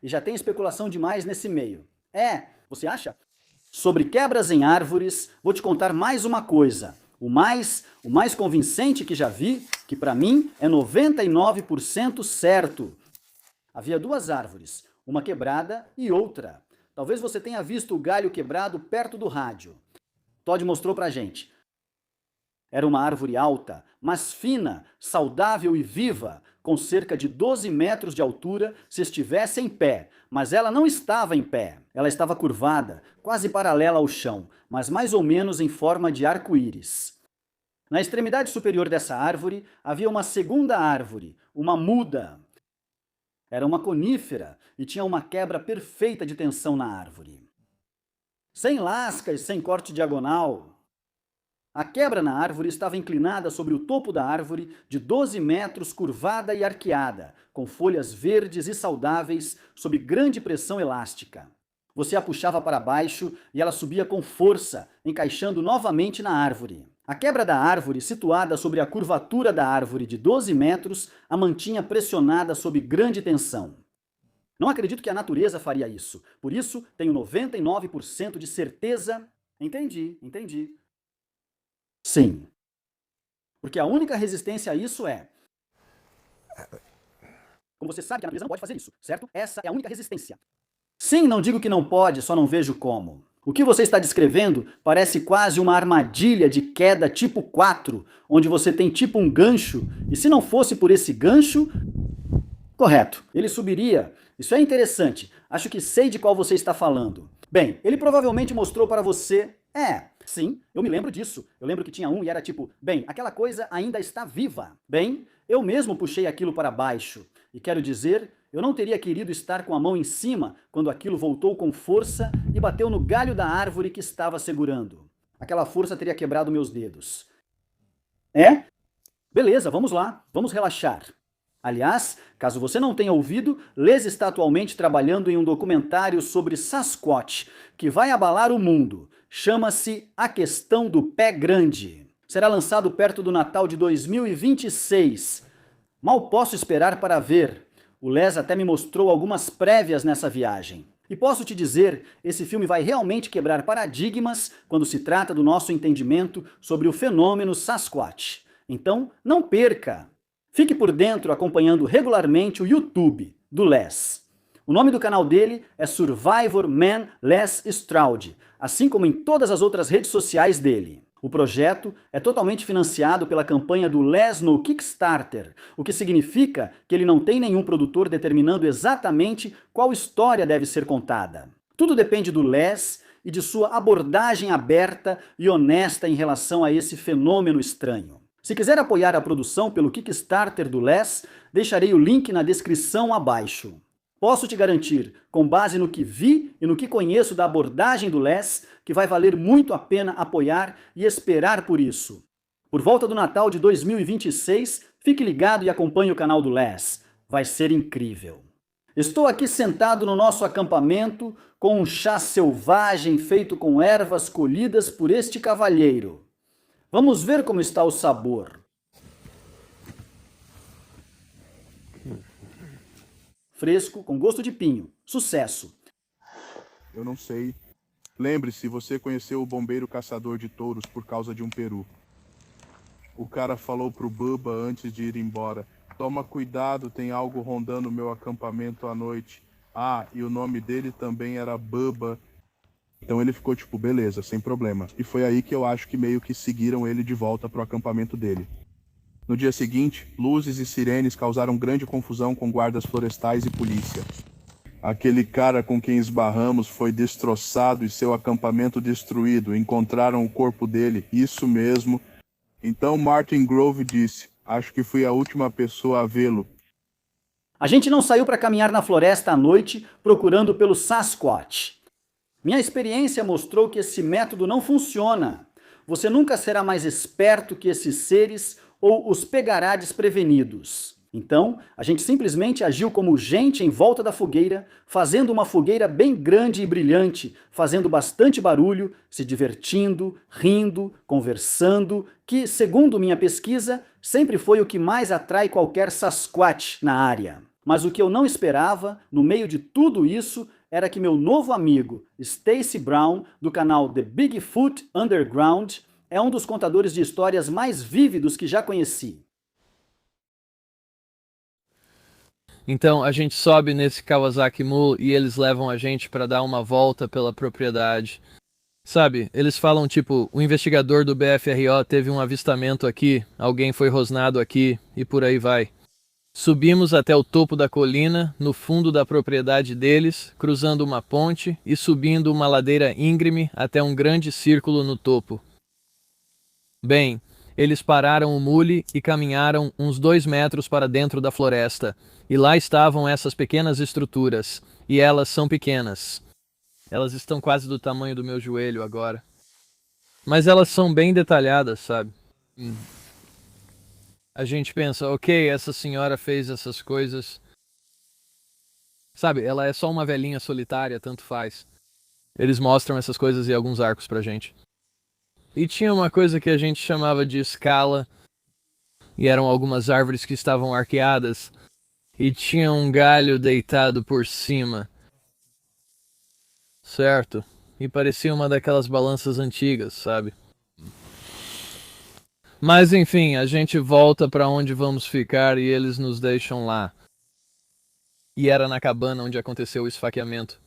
E já tem especulação demais nesse meio. Você acha? Sobre quebras em árvores, vou te contar mais uma coisa. O mais convincente que já vi, que para mim é 99% certo. Havia duas árvores, uma quebrada e outra. Talvez você tenha visto o galho quebrado perto do rádio. Todd mostrou pra gente. Era uma árvore alta, mas fina, saudável e viva, com cerca de 12 metros de altura se estivesse em pé. Mas ela não estava em pé. Ela estava curvada, quase paralela ao chão, mas mais ou menos em forma de arco-íris. Na extremidade superior dessa árvore havia uma segunda árvore, uma muda. Era uma conífera e tinha uma quebra perfeita de tensão na árvore. Sem lascas, sem corte diagonal. A quebra na árvore estava inclinada sobre o topo da árvore de 12 metros, curvada e arqueada, com folhas verdes e saudáveis, sob grande pressão elástica. Você a puxava para baixo e ela subia com força, encaixando novamente na árvore. A quebra da árvore, situada sobre a curvatura da árvore de 12 metros, a mantinha pressionada sob grande tensão. Não acredito que a natureza faria isso. Por isso, tenho 99% de certeza... Entendi. Sim. Porque a única resistência a isso é... Como você sabe que a natureza não pode fazer isso, certo? Essa é a única resistência. Sim, não digo que não pode, só não vejo como. O que você está descrevendo parece quase uma armadilha de queda tipo 4, onde você tem tipo um gancho, e se não fosse por esse gancho... Correto, ele subiria. Isso é interessante. Acho que sei de qual você está falando. Bem, ele provavelmente mostrou para você... Sim, eu me lembro disso. Eu lembro que tinha um e era tipo, bem, aquela coisa ainda está viva. Bem, eu mesmo puxei aquilo para baixo. E quero dizer, eu não teria querido estar com a mão em cima quando aquilo voltou com força e bateu no galho da árvore que estava segurando. Aquela força teria quebrado meus dedos. Beleza, vamos lá, vamos relaxar. Aliás, caso você não tenha ouvido, Les está atualmente trabalhando em um documentário sobre Sasquatch, que vai abalar o mundo. Chama-se A Questão do Pé Grande. Será lançado perto do Natal de 2026. Mal posso esperar para ver. O Les até me mostrou algumas prévias nessa viagem. E posso te dizer, esse filme vai realmente quebrar paradigmas quando se trata do nosso entendimento sobre o fenômeno Sasquatch. Então, não perca! Fique por dentro acompanhando regularmente o YouTube do Les. O nome do canal dele é Survivor Man Les Stroud, assim como em todas as outras redes sociais dele. O projeto é totalmente financiado pela campanha do Les no Kickstarter, o que significa que ele não tem nenhum produtor determinando exatamente qual história deve ser contada. Tudo depende do Les e de sua abordagem aberta e honesta em relação a esse fenômeno estranho. Se quiser apoiar a produção pelo Kickstarter do Les, deixarei o link na descrição abaixo. Posso te garantir, com base no que vi e no que conheço da abordagem do Les, que vai valer muito a pena apoiar e esperar por isso. Por volta do Natal de 2026, fique ligado e acompanhe o canal do Les. Vai ser incrível. Estou aqui sentado no nosso acampamento com um chá selvagem feito com ervas colhidas por este cavalheiro. Vamos ver como está o sabor. Fresco, com gosto de pinho. Sucesso! Eu não sei. Lembre-se, você conheceu o bombeiro caçador de touros por causa de um peru. O cara falou pro Bubba antes de ir embora: toma cuidado, tem algo rondando o meu acampamento à noite. Ah, e o nome dele também era Bubba. Então ele ficou tipo, beleza, sem problema. E foi aí que eu acho que meio que seguiram ele de volta pro acampamento dele. No dia seguinte, luzes e sirenes causaram grande confusão com guardas florestais e polícia. Aquele cara com quem esbarramos foi destroçado e seu acampamento destruído. Encontraram o corpo dele, isso mesmo. Então Martin Grove disse: acho que fui a última pessoa a vê-lo. A gente não saiu para caminhar na floresta à noite procurando pelo Sasquatch. Minha experiência mostrou que esse método não funciona. Você nunca será mais esperto que esses seres ou os pegará desprevenidos. Então, a gente simplesmente agiu como gente em volta da fogueira, fazendo uma fogueira bem grande e brilhante, fazendo bastante barulho, se divertindo, rindo, conversando, que, segundo minha pesquisa, sempre foi o que mais atrai qualquer Sasquatch na área. Mas o que eu não esperava, no meio de tudo isso, era que meu novo amigo, Stacy Brown, do canal The Bigfoot Underground, é um dos contadores de histórias mais vívidos que já conheci. Então a gente sobe nesse Kawasaki Mule e eles levam a gente para dar uma volta pela propriedade. Sabe, eles falam tipo, o investigador do BFRO teve um avistamento aqui, alguém foi rosnado aqui e por aí vai. Subimos até o topo da colina, no fundo da propriedade deles, cruzando uma ponte e subindo uma ladeira íngreme até um grande círculo no topo. Bem, eles pararam o mule e caminharam uns 2 metros para dentro da floresta, e lá estavam essas pequenas estruturas, e elas são pequenas. Elas estão quase do tamanho do meu joelho agora. Mas elas são bem detalhadas, sabe? A gente pensa, ok, essa senhora fez essas coisas. Sabe, ela é só uma velhinha solitária, tanto faz. Eles mostram essas coisas e alguns arcos pra gente. E tinha uma coisa que a gente chamava de escala, e eram algumas árvores que estavam arqueadas, e tinha um galho deitado por cima. Certo? E parecia uma daquelas balanças antigas, sabe? Mas enfim, a gente volta para onde vamos ficar e eles nos deixam lá. E era na cabana onde aconteceu o esfaqueamento.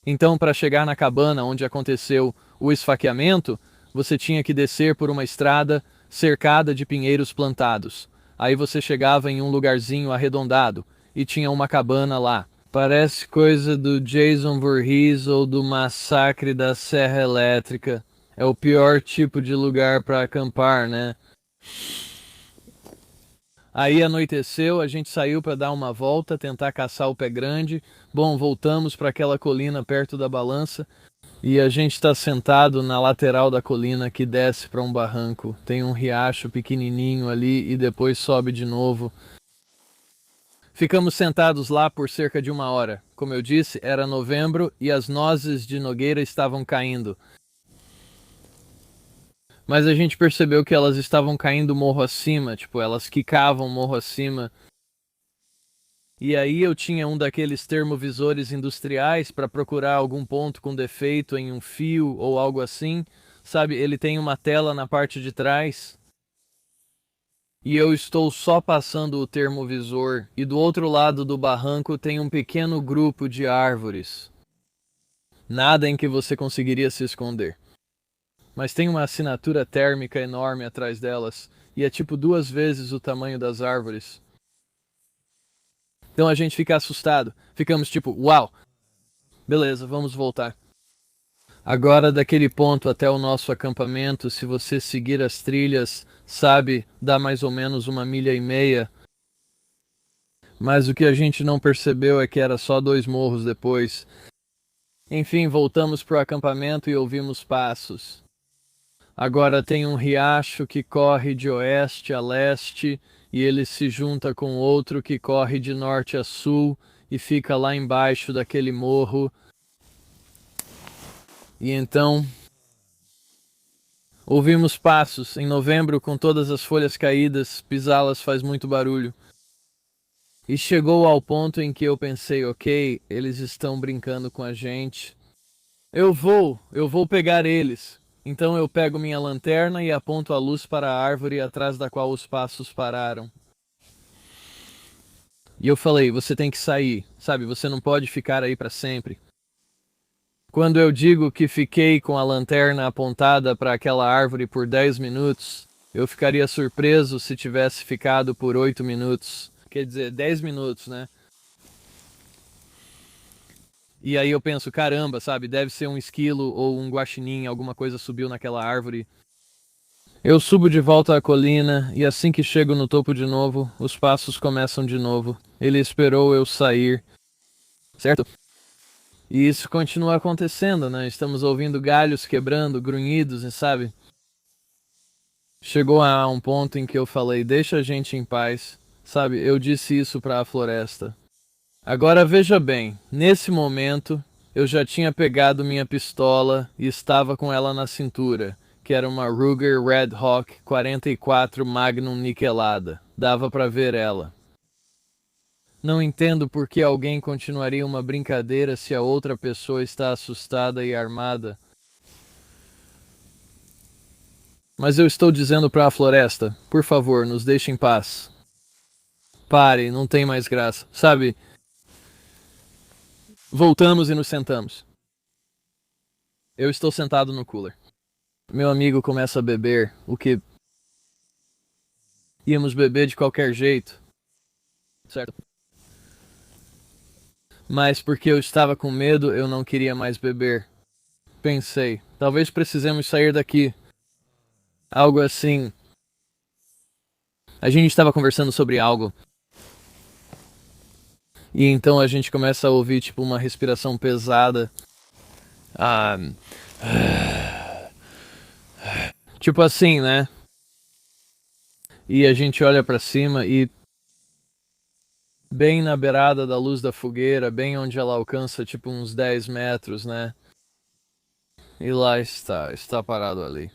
Então, para chegar na cabana onde aconteceu o esfaqueamento, você tinha que descer por uma estrada cercada de pinheiros plantados. Aí você chegava em um lugarzinho arredondado e tinha uma cabana lá. Parece coisa do Jason Voorhees ou do Massacre da Serra Elétrica. É o pior tipo de lugar para acampar, né? Aí anoiteceu, a gente saiu para dar uma volta, tentar caçar o pé grande. Bom, voltamos para aquela colina perto da balança. E a gente está sentado na lateral da colina que desce para um barranco. Tem um riacho pequenininho ali e depois sobe de novo. Ficamos sentados lá por cerca de 1 hora. Como eu disse, era novembro e as nozes de nogueira estavam caindo. Mas a gente percebeu que elas estavam caindo morro acima, tipo, elas quicavam morro acima. E aí eu tinha um daqueles termovisores industriais para procurar algum ponto com defeito em um fio ou algo assim. Sabe, ele tem uma tela na parte de trás. E eu estou só passando o termovisor. E do outro lado do barranco tem um pequeno grupo de árvores. Nada em que você conseguiria se esconder. mas tem uma assinatura térmica enorme atrás delas, e é tipo 2 vezes o tamanho das árvores. Então a gente fica assustado, ficamos tipo, uau, beleza, vamos voltar. Agora daquele ponto até o nosso acampamento, se você seguir as trilhas, sabe, dá mais ou menos 1,5 milhas. Mas o que a gente não percebeu é que era só 2 morros depois. Enfim, voltamos pro acampamento e ouvimos passos. Agora tem um riacho que corre de oeste a leste e ele se junta com outro que corre de norte a sul e fica lá embaixo daquele morro. E então ouvimos passos. Em novembro, com todas as folhas caídas, pisá-las faz muito barulho. E chegou ao ponto em que eu pensei, ok, eles estão brincando com a gente. Eu vou pegar eles. Então eu pego minha lanterna e aponto a luz para a árvore atrás da qual os passos pararam. E eu falei, você tem que sair, sabe? Você não pode ficar aí para sempre. Quando eu digo que fiquei com a lanterna apontada para aquela árvore por 10 minutos, eu ficaria surpreso se tivesse ficado por 8 minutos. Quer dizer, 10 minutos, né? E aí eu penso, caramba, sabe? Deve ser um esquilo ou um guaxinim, alguma coisa subiu naquela árvore. Eu subo de volta à colina e assim que chego no topo de novo, os passos começam de novo. Ele esperou eu sair, certo? E isso continua acontecendo, né? Estamos ouvindo galhos quebrando, grunhidos, sabe? Chegou a um ponto em que eu falei, deixa a gente em paz, sabe? Eu disse isso para a floresta. Agora veja bem, nesse momento eu já tinha pegado minha pistola e estava com ela na cintura, que era uma Ruger Red Hawk 44 Magnum niquelada. Dava para ver ela. Não entendo por que alguém continuaria uma brincadeira se a outra pessoa está assustada e armada. Mas eu estou dizendo para a floresta, por favor, nos deixe em paz. Pare, não tem mais graça, sabe? Voltamos e nos sentamos. Eu estou sentado no cooler. Meu amigo começa a beber, o que íamos beber de qualquer jeito, certo? Mas porque eu estava com medo, eu não queria mais beber. Pensei, talvez precisemos sair daqui. Algo assim. A gente estava conversando sobre algo. E então a gente começa a ouvir tipo uma respiração pesada. Tipo assim, né? E a gente olha pra cima e bem na beirada da luz da fogueira, bem onde ela alcança tipo uns 10 metros, né? E lá está parado ali.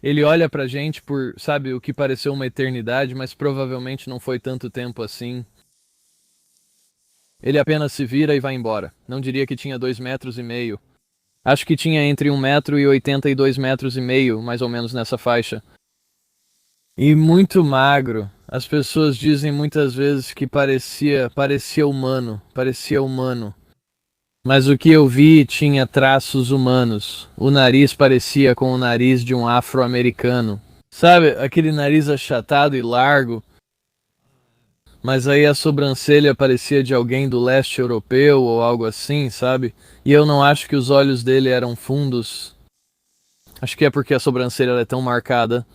Ele olha pra gente por, sabe, o que pareceu uma eternidade, mas provavelmente não foi tanto tempo assim. Ele apenas se vira e vai embora. Não diria que tinha 2,5 metros. Acho que tinha entre 1 metro e 82,5 metros, mais ou menos nessa faixa. E muito magro. As pessoas dizem muitas vezes que parecia humano. Mas o que eu vi tinha traços humanos. O nariz parecia com o nariz de um afro-americano. Sabe, aquele nariz achatado e largo. Mas aí a sobrancelha parecia de alguém do leste europeu ou algo assim, sabe? E eu não acho que os olhos dele eram fundos. Acho que é porque a sobrancelha é tão marcada.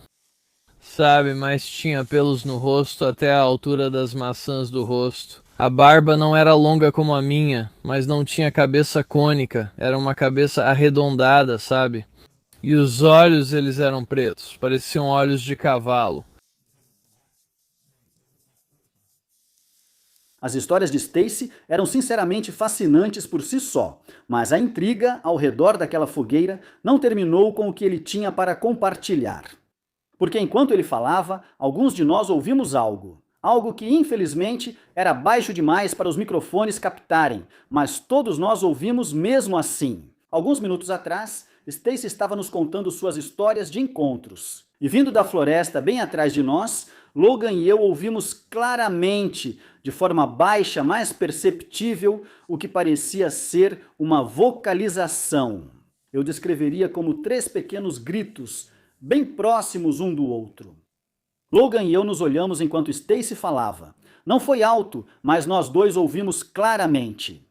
Sabe, mas tinha pelos no rosto até a altura das maçãs do rosto. A barba não era longa como a minha, mas não tinha cabeça cônica. Era uma cabeça arredondada, sabe? E os olhos, eles eram pretos. Pareciam olhos de cavalo. As histórias de Stacy eram sinceramente fascinantes por si só, mas a intriga ao redor daquela fogueira não terminou com o que ele tinha para compartilhar. Porque enquanto ele falava, alguns de nós ouvimos algo. Algo que infelizmente era baixo demais para os microfones captarem, mas todos nós ouvimos mesmo assim. Alguns minutos atrás, Stacy estava nos contando suas histórias de encontros. E vindo da floresta bem atrás de nós, Logan e eu ouvimos claramente, de forma baixa, mais perceptível, o que parecia ser uma vocalização. eu descreveria como 3 pequenos gritos, bem próximos um do outro. Logan e eu nos olhamos enquanto Stacy falava. Não foi alto, mas nós dois ouvimos claramente.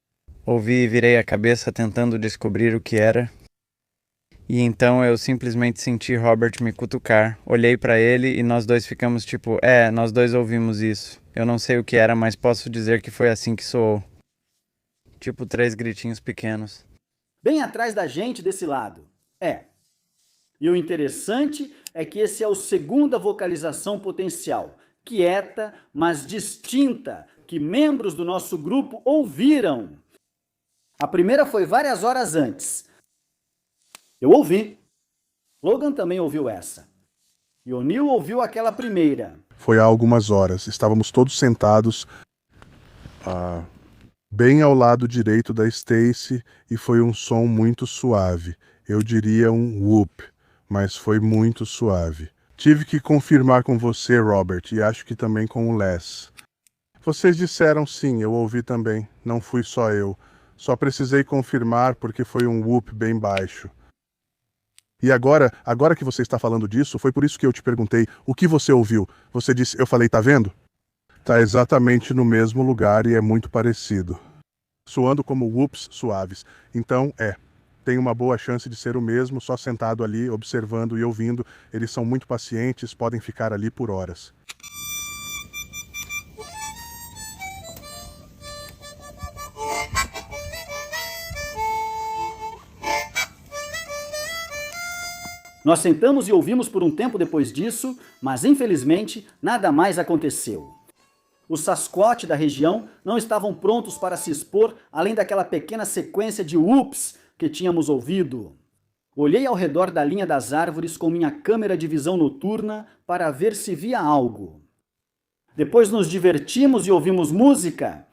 Ouvi e virei a cabeça tentando descobrir o que era. E então eu simplesmente senti Robert me cutucar. Olhei pra ele e nós dois ficamos tipo, nós dois ouvimos isso. Eu não sei o que era, mas posso dizer que foi assim que soou. Tipo 3 gritinhos pequenos. Bem atrás da gente desse lado. E o interessante é que esse é o segunda vocalização potencial, quieta, mas distinta, que membros do nosso grupo ouviram. A primeira foi várias horas antes. Eu ouvi. Logan também ouviu essa. E O'Neill ouviu aquela primeira. Foi há algumas horas. Estávamos todos sentados bem ao lado direito da Stacy e foi um som muito suave. Eu diria um whoop, mas foi muito suave. Tive que confirmar com você, Robert, e acho que também com o Les. Vocês disseram sim, eu ouvi também. Não fui só eu. Só precisei confirmar porque foi um whoop bem baixo. E agora que você está falando disso, foi por isso que eu te perguntei o que você ouviu. Você disse, eu falei, tá vendo? Tá exatamente no mesmo lugar e é muito parecido. Soando como whoops suaves. Então, tem uma boa chance de ser o mesmo, só sentado ali, observando e ouvindo. Eles são muito pacientes, podem ficar ali por horas. Nós sentamos e ouvimos por um tempo depois disso, mas infelizmente nada mais aconteceu. Os Sasquatch da região não estavam prontos para se expor além daquela pequena sequência de whoops que tínhamos ouvido. Olhei ao redor da linha das árvores com minha câmera de visão noturna para ver se via algo. Depois nos divertimos e ouvimos música.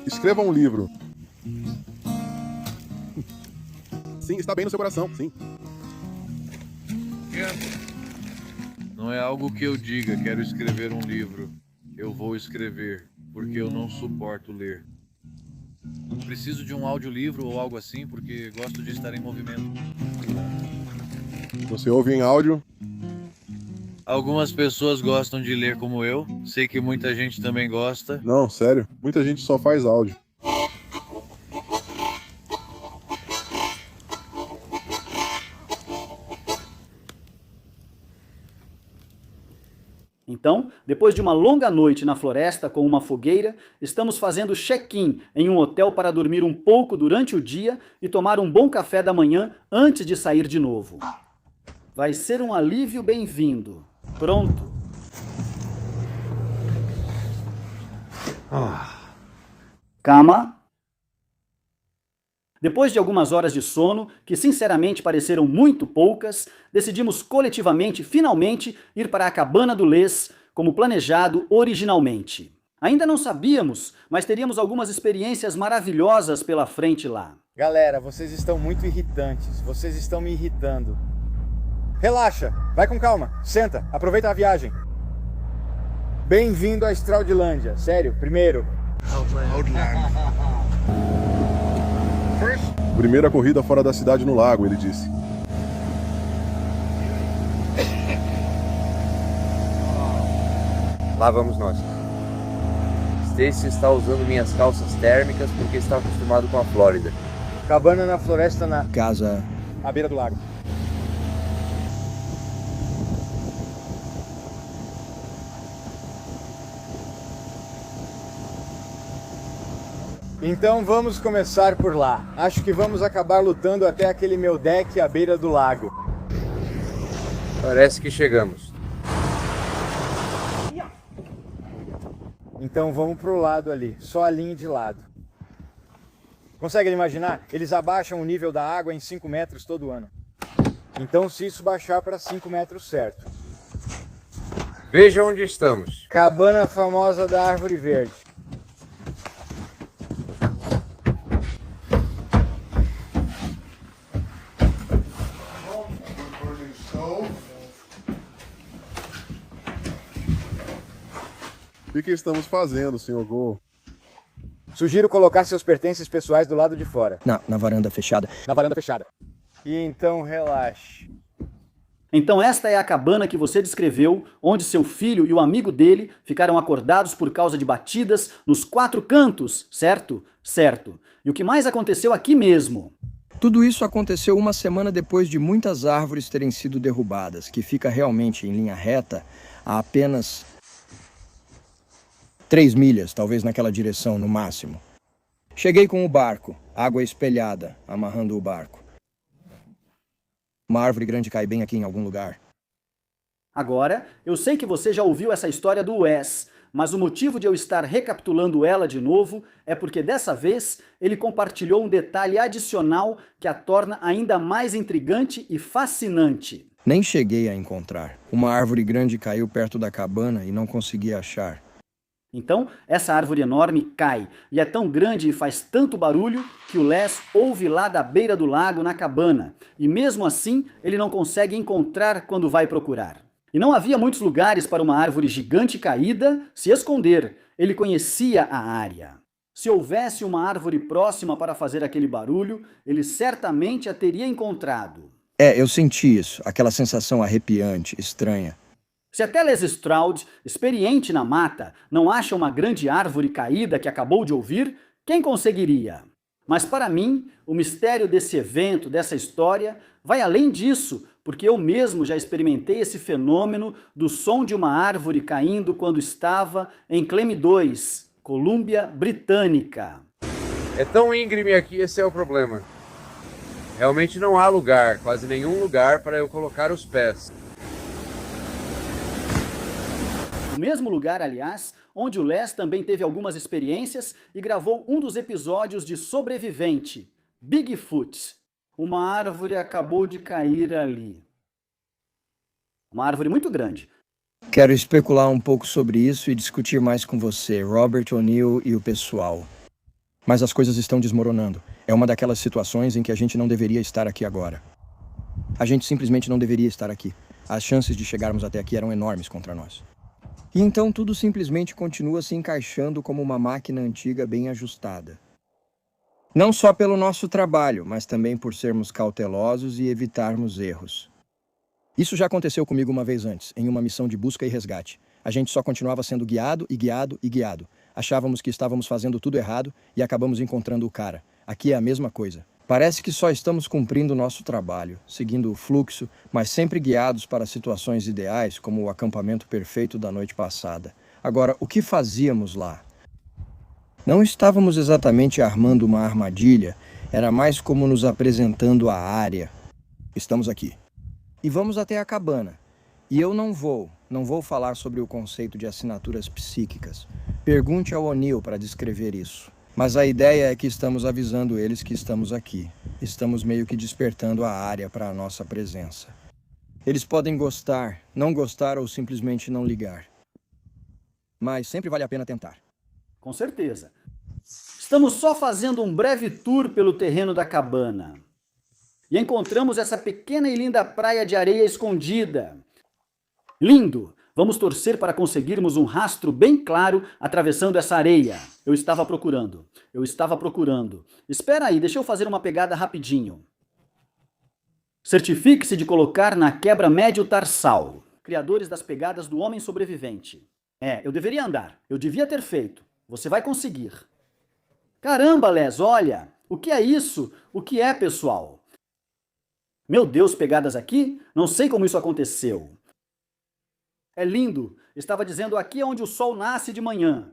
Escreva um livro. Sim, está bem no seu coração, sim. Não é algo que eu diga, quero escrever um livro. Eu vou escrever, porque eu não suporto ler. Preciso de um audiolivro ou algo assim, porque gosto de estar em movimento. Você ouve em áudio? Algumas pessoas gostam de ler como eu. Sei que muita gente também gosta. Não, sério. Muita gente só faz áudio. Então, depois de uma longa noite na floresta com uma fogueira, estamos fazendo check-in em um hotel para dormir um pouco durante o dia e tomar um bom café da manhã antes de sair de novo. Vai ser um alívio bem-vindo. Pronto. Cama. Depois de algumas horas de sono, que sinceramente pareceram muito poucas, decidimos coletivamente, finalmente, ir para a cabana do Les, como planejado originalmente. Ainda não sabíamos, mas teríamos algumas experiências maravilhosas pela frente lá. Galera, vocês estão muito irritantes, vocês estão me irritando. Relaxa, vai com calma, senta, aproveita a viagem. Bem-vindo à Stroudlândia, sério, primeiro. Primeira corrida fora da cidade no lago, ele disse. Lá vamos nós. Stacy está usando minhas calças térmicas porque está acostumado com a Flórida. Cabana na floresta na Casa à beira do lago. Então vamos começar por lá. Acho que vamos acabar lutando até aquele meu deck à beira do lago. Parece que chegamos. Então vamos pro lado ali, só a linha de lado. Conseguem imaginar? Eles abaixam o nível da água em 5 metros todo ano. Então se isso baixar para 5 metros, certo. Veja onde estamos. Cabana famosa da Árvore Verde. O que estamos fazendo, Sr. Go? Sugiro colocar seus pertences pessoais do lado de fora. Na varanda fechada. Na varanda fechada. E então relaxe. Então esta é a cabana que você descreveu, onde seu filho e o amigo dele ficaram acordados por causa de batidas nos 4 cantos, certo? Certo. E o que mais aconteceu aqui mesmo? Tudo isso aconteceu uma semana depois de muitas árvores terem sido derrubadas, que fica realmente em linha reta a apenas 3 milhas, talvez naquela direção no máximo. Cheguei com o barco, água espelhada, amarrando o barco. Uma árvore grande cai bem aqui em algum lugar. Agora, eu sei que você já ouviu essa história do Wes, mas o motivo de eu estar recapitulando ela de novo é porque dessa vez ele compartilhou um detalhe adicional que a torna ainda mais intrigante e fascinante. Nem cheguei a encontrar. Uma árvore grande caiu perto da cabana e não consegui achar. Então, essa árvore enorme cai, e é tão grande e faz tanto barulho que o Les ouve lá da beira do lago na cabana, e mesmo assim ele não consegue encontrar quando vai procurar. E não havia muitos lugares para uma árvore gigante caída se esconder, ele conhecia a área. Se houvesse uma árvore próxima para fazer aquele barulho, ele certamente a teria encontrado. Eu senti isso, aquela sensação arrepiante, estranha. Se até Les Stroud, experiente na mata, não acha uma grande árvore caída que acabou de ouvir, quem conseguiria? Mas para mim, o mistério desse evento, dessa história, vai além disso, porque eu mesmo já experimentei esse fenômeno do som de uma árvore caindo quando estava em Clem 2, Colômbia Britânica. É tão íngreme aqui, esse é o problema. Realmente não há lugar, quase nenhum lugar para eu colocar os pés. O mesmo lugar, aliás, onde o Les também teve algumas experiências e gravou um dos episódios de Sobrevivente, Bigfoot. Uma árvore acabou de cair ali. Uma árvore muito grande. Quero especular um pouco sobre isso e discutir mais com você, Robert O'Neill e o pessoal. Mas as coisas estão desmoronando. É uma daquelas situações em que a gente não deveria estar aqui agora. A gente simplesmente não deveria estar aqui. As chances de chegarmos até aqui eram enormes contra nós. E então tudo simplesmente continua se encaixando como uma máquina antiga bem ajustada. Não só pelo nosso trabalho, mas também por sermos cautelosos e evitarmos erros. Isso já aconteceu comigo uma vez antes, em uma missão de busca e resgate. A gente só continuava sendo guiado e guiado e guiado. Achávamos que estávamos fazendo tudo errado e acabamos encontrando o cara. Aqui é a mesma coisa. Parece que só estamos cumprindo o nosso trabalho, seguindo o fluxo, mas sempre guiados para situações ideais, como o acampamento perfeito da noite passada. Agora, o que fazíamos lá? Não estávamos exatamente armando uma armadilha, era mais como nos apresentando a área. Estamos aqui. E vamos até a cabana. E eu não vou falar sobre o conceito de assinaturas psíquicas. Pergunte ao O'Neill para descrever isso. Mas a ideia é que estamos avisando eles que estamos aqui. Estamos meio que despertando a área para a nossa presença. Eles podem gostar, não gostar ou simplesmente não ligar. Mas sempre vale a pena tentar. Com certeza. Estamos só fazendo um breve tour pelo terreno da cabana. E encontramos essa pequena e linda praia de areia escondida. Lindo! Vamos torcer para conseguirmos um rastro bem claro atravessando essa areia. Eu estava procurando. Espera aí, deixa eu fazer uma pegada rapidinho. Certifique-se de colocar na quebra médio tarsal. Criadores das pegadas do homem sobrevivente. Eu deveria andar. Eu devia ter feito. Você vai conseguir. Caramba, Les, olha! O que é isso? O que é, pessoal? Meu Deus, pegadas aqui? Não sei como isso aconteceu. É lindo. Estava dizendo aqui é onde o sol nasce de manhã.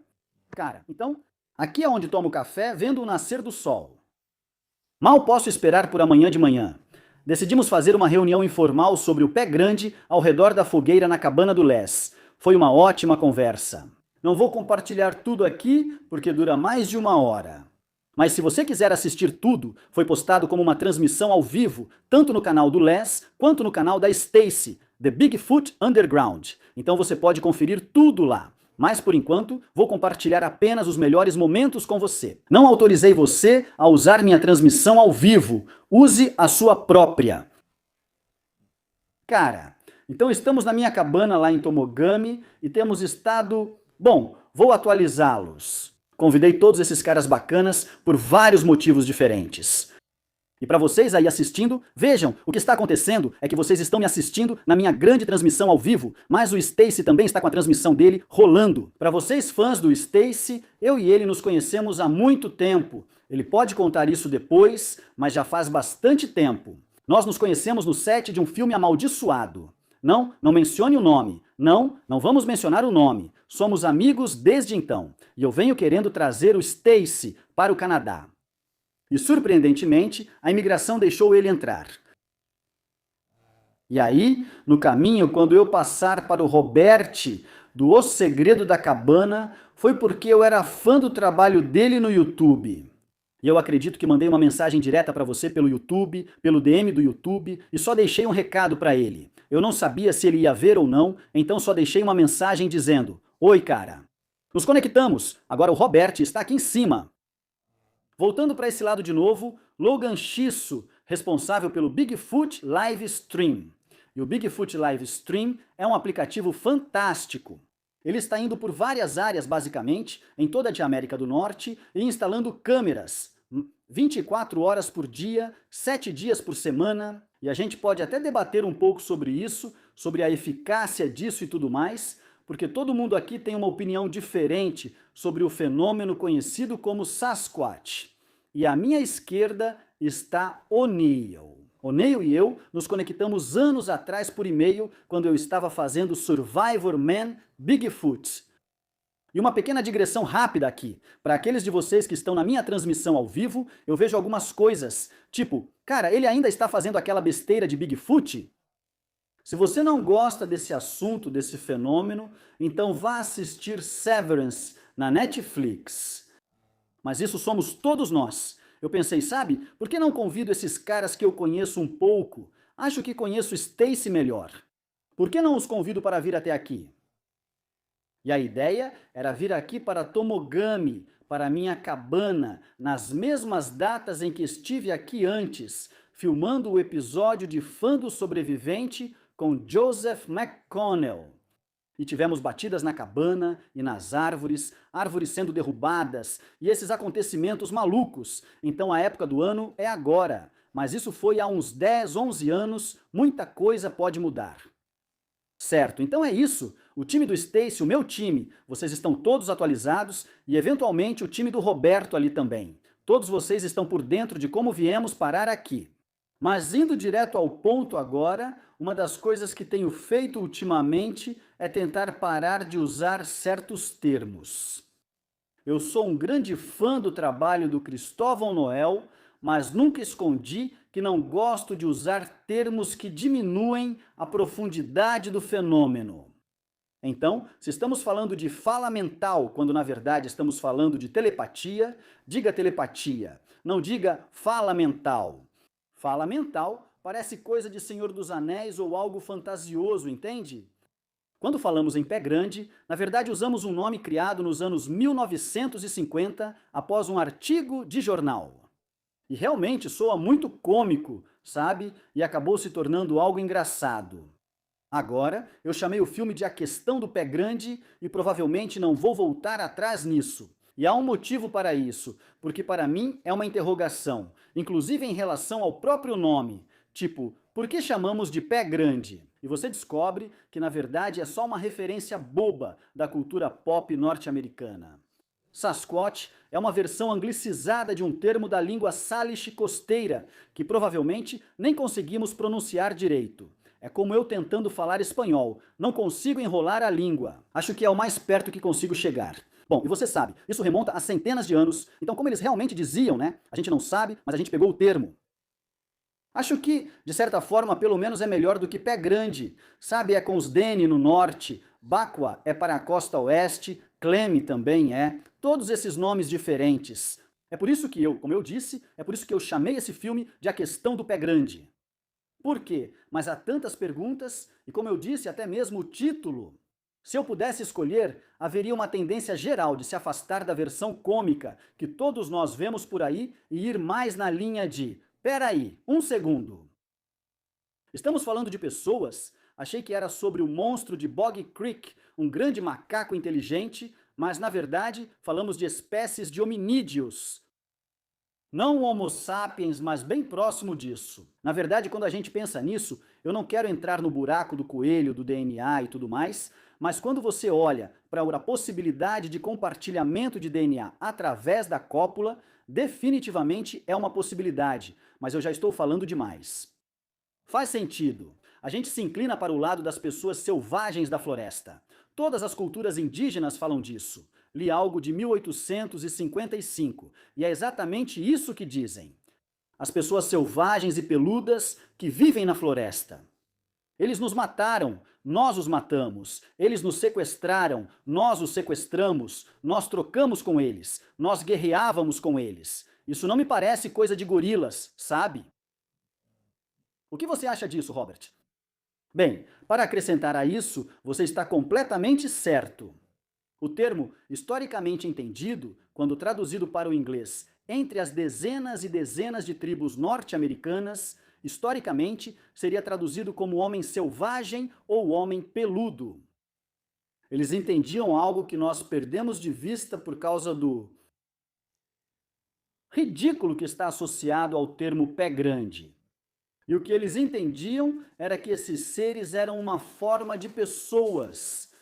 Cara, então, aqui é onde tomo café vendo o nascer do sol. Mal posso esperar por amanhã de manhã. Decidimos fazer uma reunião informal sobre o pé grande ao redor da fogueira na cabana do Les. Foi uma ótima conversa. Não vou compartilhar tudo aqui porque dura mais de 1 hora. Mas se você quiser assistir tudo, foi postado como uma transmissão ao vivo, tanto no canal do Les quanto no canal da Stacy, The Bigfoot Underground. Então você pode conferir tudo lá. Mas por enquanto, vou compartilhar apenas os melhores momentos com você. Não autorizei você a usar minha transmissão ao vivo. Use a sua própria. Cara, então estamos na minha cabana lá em Tomogami e temos estado... Bom, vou atualizá-los. Convidei todos esses caras bacanas por vários motivos diferentes. E para vocês aí assistindo, vejam, o que está acontecendo é que vocês estão me assistindo na minha grande transmissão ao vivo, mas o Stacy também está com a transmissão dele rolando. Para vocês fãs do Stacy, eu e ele nos conhecemos há muito tempo. Ele pode contar isso depois, mas já faz bastante tempo. Nós nos conhecemos no set de um filme amaldiçoado. Não mencione o nome. Não vamos mencionar o nome. Somos amigos desde então. E eu venho querendo trazer o Stacy para o Canadá. E, surpreendentemente, a imigração deixou ele entrar. E aí, no caminho, quando eu passar para o Robert, do O Segredo da Cabana, foi porque eu era fã do trabalho dele no YouTube. E eu acredito que mandei uma mensagem direta para você pelo YouTube, pelo DM do YouTube, e só deixei um recado para ele. Eu não sabia se ele ia ver ou não, então só deixei uma mensagem dizendo: "Oi, cara." Nos conectamos, agora o Robert está aqui em cima. Voltando para esse lado de novo, Logan Chisso, responsável pelo Bigfoot Live Stream. E o Bigfoot Live Stream é um aplicativo fantástico. Ele está indo por várias áreas, basicamente, em toda a América do Norte, e instalando câmeras 24 horas por dia, 7 dias por semana. E a gente pode até debater um pouco sobre isso, sobre a eficácia disso e tudo mais, porque todo mundo aqui tem uma opinião diferente sobre o fenômeno conhecido como Sasquatch. E à minha esquerda está O'Neill. O'Neill e eu nos conectamos anos atrás por e-mail, quando eu estava fazendo Survivor Man Bigfoot. E uma pequena digressão rápida aqui. Para aqueles de vocês que estão na minha transmissão ao vivo, eu vejo algumas coisas, tipo, cara, ele ainda está fazendo aquela besteira de Bigfoot? Se você não gosta desse assunto, desse fenômeno, então vá assistir Severance na Netflix. Mas isso somos todos nós. Eu pensei, sabe, por que não convido esses caras que eu conheço um pouco? Acho que conheço Stacy melhor. Por que não os convido para vir até aqui? E a ideia era vir aqui para Tomogami, para minha cabana, nas mesmas datas em que estive aqui antes, filmando o episódio de Fã do Sobrevivente com Joseph McConnell. E tivemos batidas na cabana e nas árvores, árvores sendo derrubadas, e esses acontecimentos malucos. Então a época do ano é agora, mas isso foi há uns 10, 11 anos, muita coisa pode mudar. Certo, então é isso. O time do Stacy, o meu time, vocês estão todos atualizados e eventualmente o time do Roberto ali também. Todos vocês estão por dentro de como viemos parar aqui. Mas indo direto ao ponto agora, uma das coisas que tenho feito ultimamente é tentar parar de usar certos termos. Eu sou um grande fã do trabalho do Cristóvão Noel, mas nunca escondi que não gosto de usar termos que diminuem a profundidade do fenômeno. Então, se estamos falando de fala mental, quando na verdade estamos falando de telepatia, diga telepatia, não diga fala mental. Fala mental parece coisa de Senhor dos Anéis ou algo fantasioso, entende? Quando falamos em pé grande, na verdade usamos um nome criado nos anos 1950 após um artigo de jornal. E realmente soa muito cômico, sabe? E acabou se tornando algo engraçado. Agora, eu chamei o filme de A Questão do Pé Grande e provavelmente não vou voltar atrás nisso. E há um motivo para isso, porque para mim é uma interrogação, inclusive em relação ao próprio nome. Tipo, por que chamamos de pé grande? E você descobre que na verdade é só uma referência boba da cultura pop norte-americana. Sasquatch é uma versão anglicizada de um termo da língua salish costeira, que provavelmente nem conseguimos pronunciar direito. É como eu tentando falar espanhol, não consigo enrolar a língua. Acho que é o mais perto que consigo chegar. Bom, e você sabe, isso remonta a centenas de anos, então como eles realmente diziam, né? A gente não sabe, mas a gente pegou o termo. Acho que, de certa forma, pelo menos é melhor do que pé grande. Sabe, é com os Dene no norte, Bakwa é para a costa oeste, Cleme também é, todos esses nomes diferentes. É por isso que como eu disse, é por isso que eu chamei esse filme de A Questão do Pé Grande. Por quê? Mas há tantas perguntas, e como eu disse, até mesmo o título. Se eu pudesse escolher, haveria uma tendência geral de se afastar da versão cômica que todos nós vemos por aí e ir mais na linha de peraí, um segundo. Estamos falando de pessoas? Achei que era sobre o monstro de Bog Creek, um grande macaco inteligente, Mas, na verdade, falamos de espécies de hominídeos. Não Homo sapiens, mas bem próximo disso. Na verdade, quando a gente pensa nisso, eu não quero entrar no buraco do coelho, do DNA e tudo mais, mas quando você olha para a possibilidade de compartilhamento de DNA através da cópula, definitivamente é uma possibilidade, mas eu já estou falando demais. Faz sentido. A gente se inclina para o lado das pessoas selvagens da floresta. Todas as culturas indígenas falam disso. Li algo de 1855, e é exatamente isso que dizem. As pessoas selvagens e peludas que vivem na floresta. Eles nos mataram, nós os matamos. Eles nos sequestraram, nós os sequestramos. Nós trocamos com eles, nós guerreávamos com eles. Isso não me parece coisa de gorilas, sabe? O que você acha disso, Robert? Bem, para acrescentar a isso, você está completamente certo. O termo historicamente entendido, quando traduzido para o inglês entre as dezenas e dezenas de tribos norte-americanas, historicamente seria traduzido como homem selvagem ou homem peludo. Eles entendiam algo que nós perdemos de vista por causa do ridículo que está associado ao termo pé grande. E o que eles entendiam era que esses seres eram uma forma de pessoas.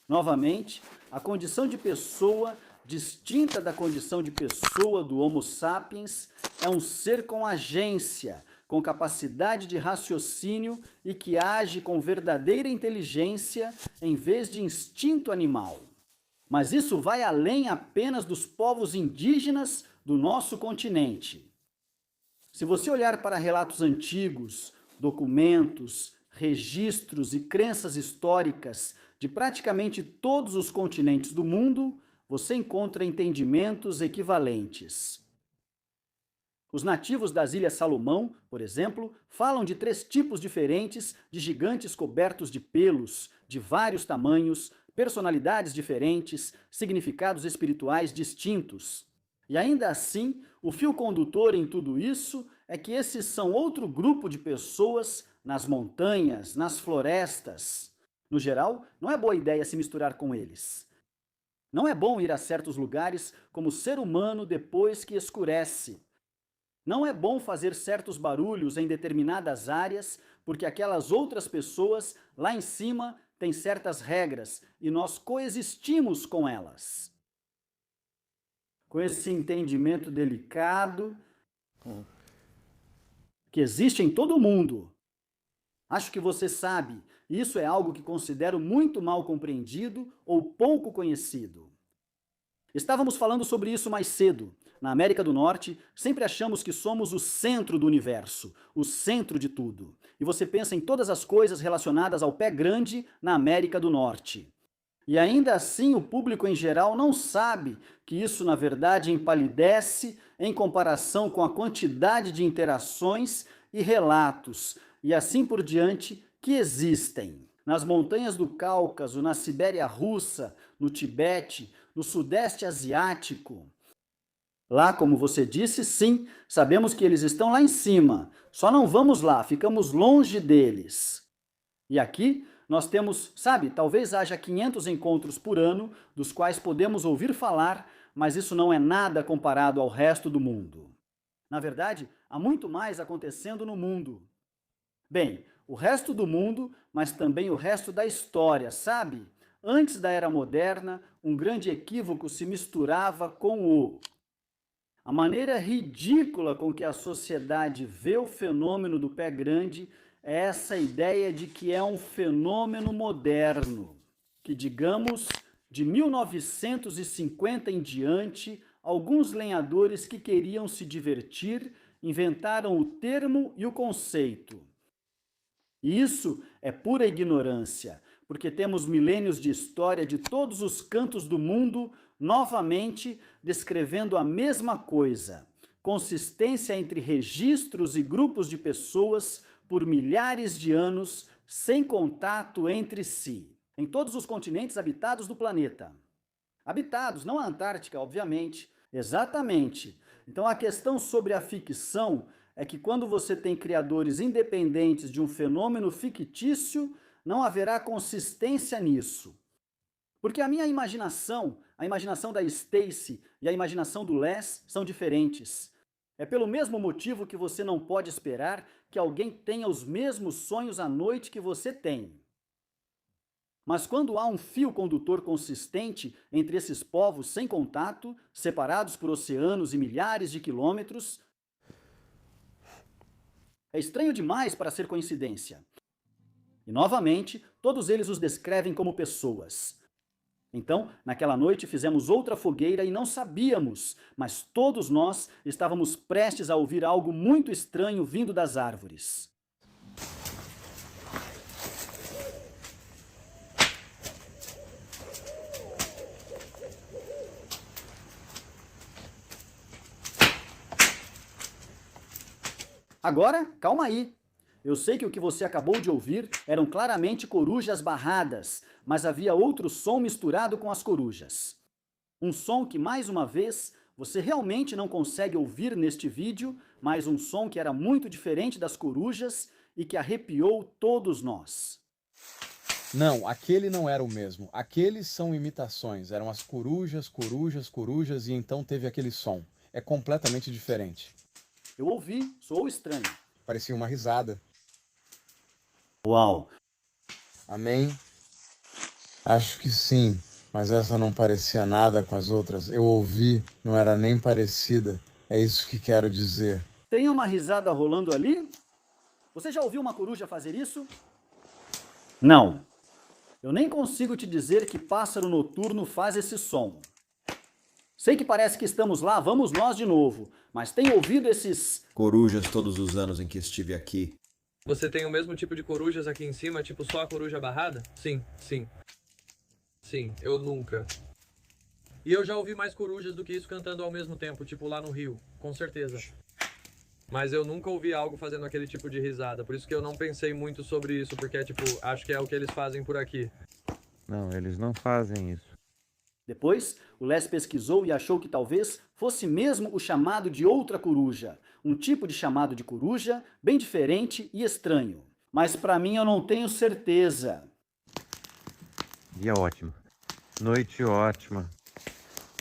Novamente, a condição de pessoa, distinta da condição de pessoa do Homo sapiens, é um ser com agência, com capacidade de raciocínio e que age com verdadeira inteligência em vez de instinto animal. Mas isso vai além apenas dos povos indígenas do nosso continente. Se você olhar para relatos antigos, documentos, registros e crenças históricas de praticamente todos os continentes do mundo, você encontra entendimentos equivalentes. Os nativos das Ilhas Salomão, por exemplo, falam de 3 tipos diferentes de gigantes cobertos de pelos, de vários tamanhos, personalidades diferentes, significados espirituais distintos. E ainda assim, o fio condutor em tudo isso é que esses são outro grupo de pessoas nas montanhas, nas florestas. No geral, não é boa ideia se misturar com eles. Não é bom ir a certos lugares como ser humano depois que escurece. Não é bom fazer certos barulhos em determinadas áreas, porque aquelas outras pessoas lá em cima têm certas regras e nós coexistimos com elas. Com esse entendimento delicado que existe em todo mundo. Acho que você sabe, isso é algo que considero muito mal compreendido ou pouco conhecido. Estávamos falando sobre isso mais cedo. Na América do Norte, sempre achamos que somos o centro do universo, o centro de tudo. E você pensa em todas as coisas relacionadas ao pé grande na América do Norte. E ainda assim o público em geral não sabe que isso na verdade empalidece em comparação com a quantidade de interações e relatos, e assim por diante, que existem. Nas montanhas do Cáucaso, na Sibéria russa, no Tibete, no Sudeste Asiático. Lá, como você disse, sim, sabemos que eles estão lá em cima, só não vamos lá, ficamos longe deles. E aqui nós temos, sabe, talvez haja 500 encontros por ano, dos quais podemos ouvir falar, mas isso não é nada comparado ao resto do mundo. Na verdade, há muito mais acontecendo no mundo. Bem, o resto do mundo, mas também o resto da história, sabe? Antes da Era Moderna, um grande equívoco se misturava com a maneira ridícula com que a sociedade vê o fenômeno do pé grande é essa ideia de que é um fenômeno moderno, que, digamos, de 1950 em diante, alguns lenhadores que queriam se divertir inventaram o termo e o conceito. E isso é pura ignorância, porque temos milênios de história de todos os cantos do mundo novamente descrevendo a mesma coisa, consistência entre registros e grupos de pessoas por milhares de anos, sem contato entre si, em todos os continentes habitados do planeta. Habitados, não a Antártica, obviamente. Exatamente. Então a questão sobre a ficção é que quando você tem criadores independentes de um fenômeno fictício, não haverá consistência nisso. Porque a minha imaginação, a imaginação da Stacy e a imaginação do Les são diferentes. É pelo mesmo motivo que você não pode esperar que alguém tenha os mesmos sonhos à noite que você tem. Mas quando há um fio condutor consistente entre esses povos sem contato, separados por oceanos e milhares de quilômetros, é estranho demais para ser coincidência. E novamente, todos eles os descrevem como pessoas. Então, naquela noite fizemos outra fogueira e não sabíamos, mas todos nós estávamos prestes a ouvir algo muito estranho vindo das árvores. Agora, calma aí. Eu sei que o que você acabou de ouvir eram claramente corujas barradas, mas havia outro som misturado com as corujas. Um som que, mais uma vez, você realmente não consegue ouvir neste vídeo, mas um som que era muito diferente das corujas e que arrepiou todos nós. Não, aquele não era o mesmo. Aqueles são imitações. Eram as corujas, corujas, corujas, e então teve aquele som. É completamente diferente. Eu ouvi, soou estranho. Parecia uma risada. Uau! Amém? Acho que sim, mas essa não parecia nada com as outras. Eu ouvi, não era nem parecida. É isso que quero dizer. Tem uma risada rolando ali? Você já ouviu uma coruja fazer isso? Não. Eu nem consigo te dizer que pássaro noturno faz esse som. Sei que parece que estamos lá, vamos nós de novo, mas tem ouvido esses corujas todos os anos em que estive aqui? Você tem o mesmo tipo de corujas aqui em cima, tipo só a coruja barrada? Sim, sim. Sim, eu nunca. E eu já ouvi mais corujas do que isso cantando ao mesmo tempo, tipo lá no Rio, com certeza. Mas eu nunca ouvi algo fazendo aquele tipo de risada, por isso que eu não pensei muito sobre isso, porque é tipo, acho que é o que eles fazem por aqui. Não, eles não fazem isso. Depois, o Les pesquisou e achou que talvez fosse mesmo o chamado de outra coruja, um tipo de chamado de coruja bem diferente e estranho. Mas para mim eu não tenho certeza. Dia ótimo. Noite ótima.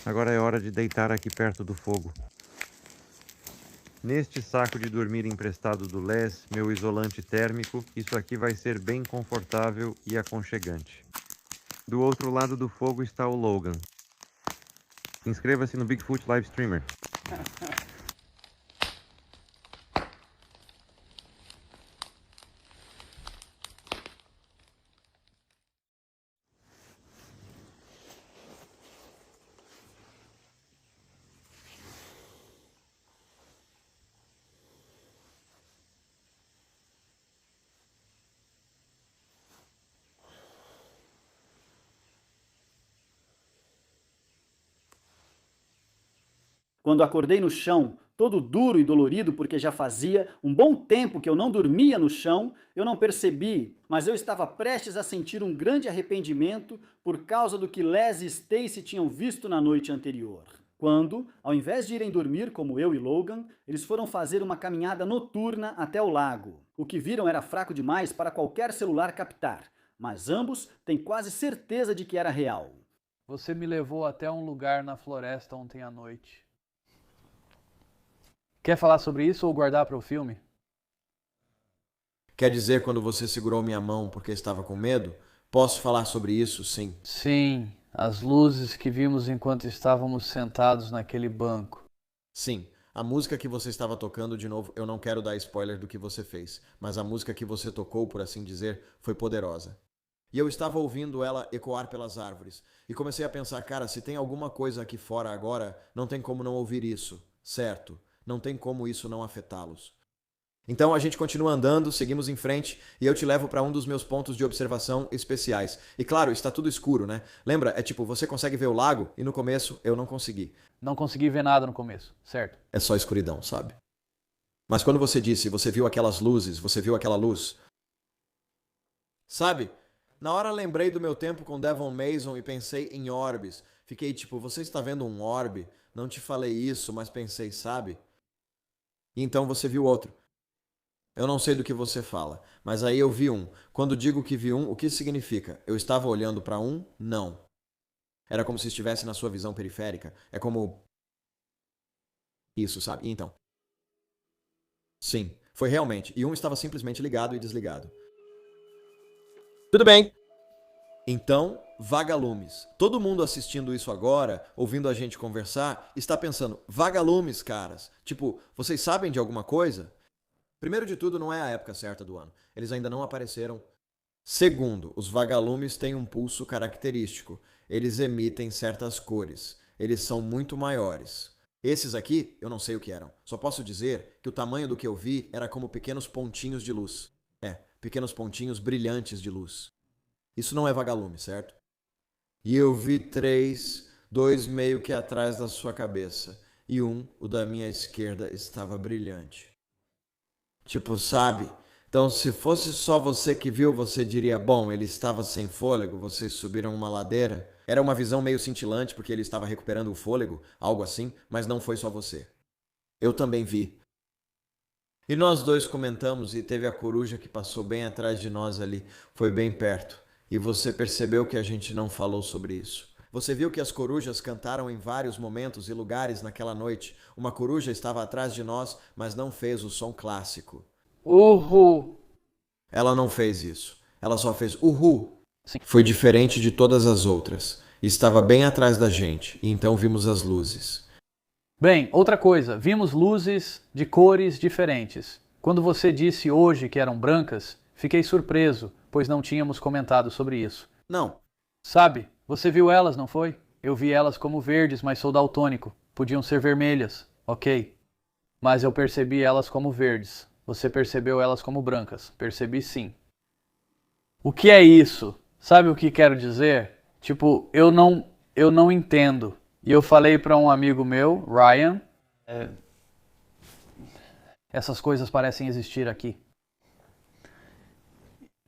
Agora é hora de deitar aqui perto do fogo. Neste saco de dormir emprestado do Les, meu isolante térmico, isso aqui vai ser bem confortável e aconchegante. Do outro lado do fogo está o Logan. Inscreva-se no Bigfoot Live Streamer. Quando acordei no chão, todo duro e dolorido porque já fazia um bom tempo que eu não dormia no chão, eu não percebi, mas eu estava prestes a sentir um grande arrependimento por causa do que Les e Stacy tinham visto na noite anterior. Quando, ao invés de irem dormir como eu e Logan, eles foram fazer uma caminhada noturna até o lago. O que viram era fraco demais para qualquer celular captar, mas ambos têm quase certeza de que era real. Você me levou até um lugar na floresta ontem à noite. Quer falar sobre isso ou guardar para o filme? Quer dizer quando você segurou minha mão porque estava com medo? Posso falar sobre isso, sim. Sim, as luzes que vimos enquanto estávamos sentados naquele banco. Sim, a música que você estava tocando, de novo, eu não quero dar spoiler do que você fez, mas a música que você tocou, por assim dizer, foi poderosa. E eu estava ouvindo ela ecoar pelas árvores. E comecei a pensar, cara, se tem alguma coisa aqui fora agora, não tem como não ouvir isso, certo? Não tem como isso não afetá-los. Então a gente continua andando, seguimos em frente e eu te levo para um dos meus pontos de observação especiais. E claro, está tudo escuro, né? Lembra? É tipo, você consegue ver o lago e no começo eu não consegui. Não consegui ver nada no começo, certo? É só escuridão, sabe? Mas quando você disse, você viu aquelas luzes, você viu aquela luz. Sabe? Na hora lembrei do meu tempo com Devon Mason e pensei em orbes. Fiquei tipo, você está vendo um orbe? Não te falei isso, mas pensei, sabe? E então você viu outro. Eu não sei do que você fala, mas aí eu vi um. Quando digo que vi um, o que significa? Eu estava olhando para um? Não. Era como se estivesse na sua visão periférica. É como... Isso, sabe? Então... Sim, foi realmente. E um estava simplesmente ligado e desligado. Tudo bem. Então, vagalumes. Todo mundo assistindo isso agora, ouvindo a gente conversar, está pensando, vagalumes, caras. Tipo, vocês sabem de alguma coisa? Primeiro de tudo, não é a época certa do ano. Eles ainda não apareceram. Segundo, os vagalumes têm um pulso característico. Eles emitem certas cores. Eles são muito maiores. Esses aqui, eu não sei o que eram. Só posso dizer que o tamanho do que eu vi era como pequenos pontinhos de luz. Pequenos pontinhos brilhantes de luz. Isso não é vagalume, certo? E eu vi 3, 2 meio que atrás da sua cabeça. E o da minha esquerda, estava brilhante. Tipo, sabe? Então, se fosse só você que viu, você diria, bom, ele estava sem fôlego, vocês subiram uma ladeira. Era uma visão meio cintilante, porque ele estava recuperando o fôlego, algo assim, mas não foi só você. Eu também vi. E nós dois comentamos, e teve a coruja que passou bem atrás de nós ali, foi bem perto. E você percebeu que a gente não falou sobre isso. Você viu que as corujas cantaram em vários momentos e lugares naquela noite. Uma coruja estava atrás de nós, mas não fez o som clássico. Uhul. Ela não fez isso. Ela só fez uhul. Sim. Foi diferente de todas as outras. Estava bem atrás da gente, e então vimos as luzes. Bem, outra coisa, vimos luzes de cores diferentes. Quando você disse hoje que eram brancas, fiquei surpreso, pois não tínhamos comentado sobre isso. Não. Sabe, você viu elas, não foi? Eu vi elas como verdes, mas sou daltônico. Podiam ser vermelhas, ok. Mas eu percebi elas como verdes. Você percebeu elas como brancas. Percebi sim. O que é isso? Sabe o que quero dizer? Tipo, eu não entendo. E eu falei para um amigo meu, Ryan, essas coisas parecem existir aqui,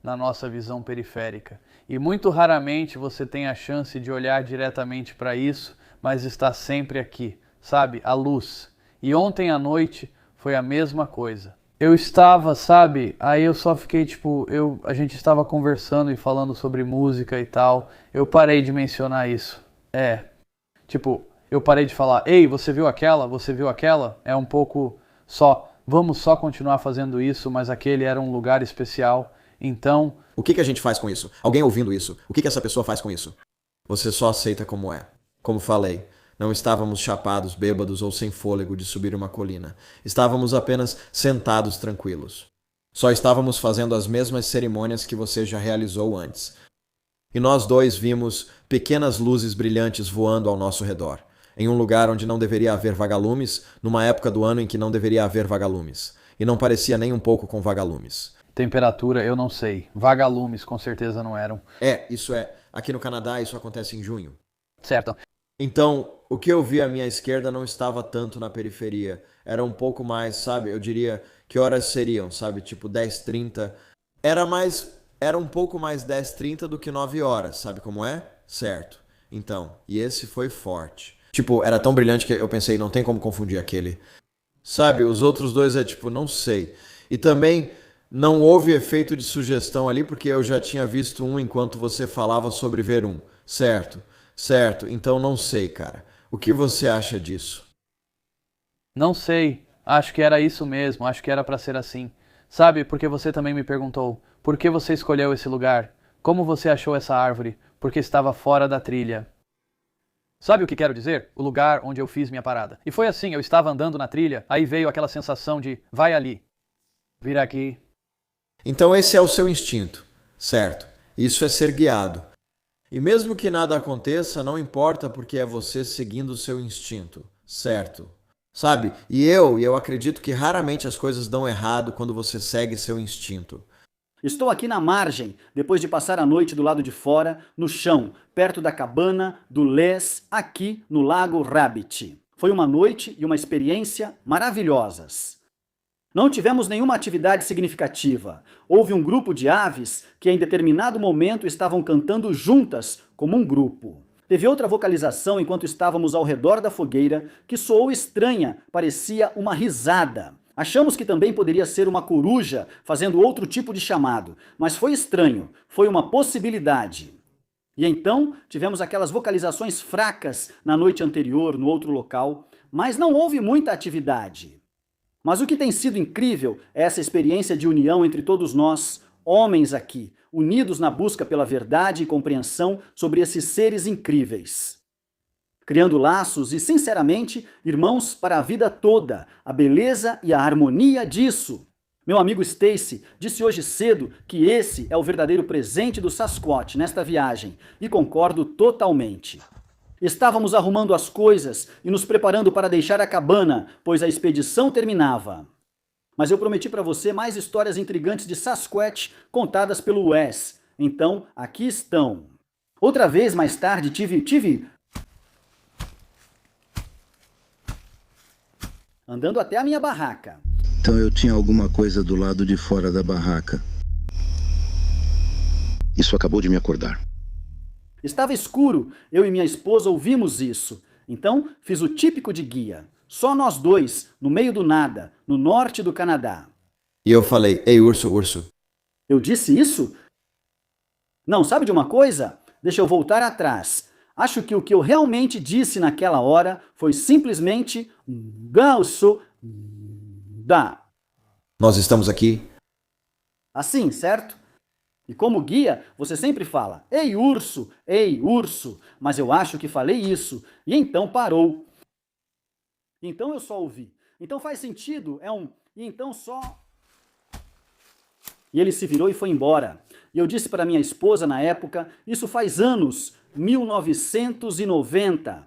na nossa visão periférica. E muito raramente você tem a chance de olhar diretamente para isso, mas está sempre aqui, sabe? A luz. E ontem à noite foi a mesma coisa. Eu estava, sabe? Aí eu só fiquei tipo, a gente estava conversando e falando sobre música e tal. Eu parei de mencionar isso. Tipo, eu parei de falar, ei, você viu aquela? Você viu aquela? É um pouco só, vamos só continuar fazendo isso, mas aquele era um lugar especial, então... O que a gente faz com isso? Alguém ouvindo isso? O que essa pessoa faz com isso? Você só aceita como é. Como falei, não estávamos chapados, bêbados ou sem fôlego de subir uma colina. Estávamos apenas sentados tranquilos. Só estávamos fazendo as mesmas cerimônias que você já realizou antes. E nós dois vimos pequenas luzes brilhantes voando ao nosso redor, em um lugar onde não deveria haver vagalumes, numa época do ano em que não deveria haver vagalumes. E não parecia nem um pouco com vagalumes. Temperatura, eu não sei. Vagalumes, com certeza não eram. Isso é. Aqui no Canadá isso acontece em junho. Certo. Então, o que eu vi à minha esquerda não estava tanto na periferia. Era um pouco mais, sabe? Eu diria, que horas seriam, sabe? Tipo 10h30. Era um pouco mais 10h30 do que 9 horas, sabe como é? Certo. Então, e esse foi forte. Tipo, era tão brilhante que eu pensei, não tem como confundir aquele. Sabe, os outros dois tipo, não sei. E também não houve efeito de sugestão ali, porque eu já tinha visto um enquanto você falava sobre ver um. Certo, então não sei, cara. O que você acha disso? Não sei. Acho que era isso mesmo, acho que era pra ser assim. Sabe, porque você também me perguntou, por que você escolheu esse lugar? Como você achou essa árvore? Porque estava fora da trilha. Sabe o que quero dizer? O lugar onde eu fiz minha parada. E foi assim, eu estava andando na trilha, aí veio aquela sensação de, vai ali, vira aqui. Então esse é o seu instinto, certo? Isso é ser guiado. E mesmo que nada aconteça, não importa porque é você seguindo o seu instinto, certo? Sabe? E eu acredito que raramente as coisas dão errado quando você segue seu instinto. Estou aqui na margem, depois de passar a noite do lado de fora, no chão, perto da cabana do Les, aqui no Lago Rabbit. Foi uma noite e uma experiência maravilhosas. Não tivemos nenhuma atividade significativa. Houve um grupo de aves que em determinado momento estavam cantando juntas, como um grupo. Teve outra vocalização enquanto estávamos ao redor da fogueira que soou estranha, parecia uma risada. Achamos que também poderia ser uma coruja fazendo outro tipo de chamado, mas foi estranho, foi uma possibilidade. E então tivemos aquelas vocalizações fracas na noite anterior, no outro local, mas não houve muita atividade. Mas o que tem sido incrível é essa experiência de união entre todos nós, homens aqui, unidos na busca pela verdade e compreensão sobre esses seres incríveis. Criando laços e, sinceramente, irmãos para a vida toda, a beleza e a harmonia disso. Meu amigo Stacy disse hoje cedo que esse é o verdadeiro presente do Sasquatch nesta viagem, e concordo totalmente. Estávamos arrumando as coisas e nos preparando para deixar a cabana, pois a expedição terminava. Mas eu prometi para você mais histórias intrigantes de Sasquatch contadas pelo Wes. Então, aqui estão. Outra vez, mais tarde, tive andando até a minha barraca. Então eu tinha alguma coisa do lado de fora da barraca. Isso acabou de me acordar. Estava escuro, eu e minha esposa ouvimos isso. Então fiz o típico de guia. Só nós dois, no meio do nada, no norte do Canadá. E eu falei, ei, urso, urso. Eu disse isso? Não, sabe de uma coisa? Deixa eu voltar atrás. Acho que o que eu realmente disse naquela hora foi simplesmente urso da. Nós estamos aqui. Assim, certo? E como guia, você sempre fala, ei urso, mas eu acho que falei isso, e então parou. Então eu só ouvi. Então faz sentido, e então só... E ele se virou e foi embora. E eu disse para minha esposa na época, isso faz anos, 1990.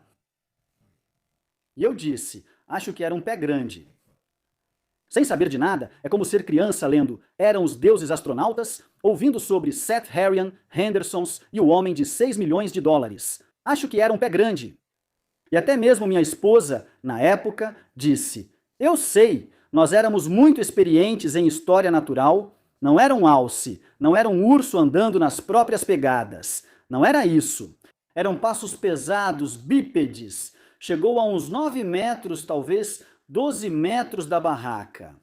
E eu disse, acho que era um pé grande. Sem saber de nada, é como ser criança lendo Eram os Deuses Astronautas, ouvindo sobre Seth Harrian, Hendersons e o Homem de 6 milhões de dólares. Acho que era um pé grande. E até mesmo minha esposa, na época, disse, eu sei, nós éramos muito experientes em história natural, não era um alce, não era um urso andando nas próprias pegadas, não era isso. Eram passos pesados, bípedes, chegou a uns 9 metros, talvez 12 metros da barraca.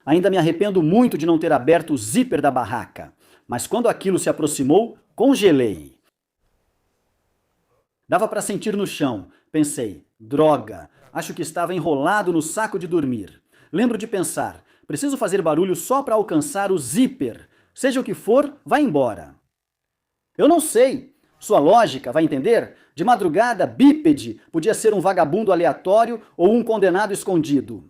Ainda me arrependo muito de não ter aberto o zíper da barraca, mas quando aquilo se aproximou, congelei. Dava para sentir no chão. Pensei, droga, acho que estava enrolado no saco de dormir. Lembro de pensar, preciso fazer barulho só para alcançar o zíper. Seja o que for, vai embora. Eu não sei. Sua lógica, vai entender? De madrugada, bípede podia ser um vagabundo aleatório ou um condenado escondido.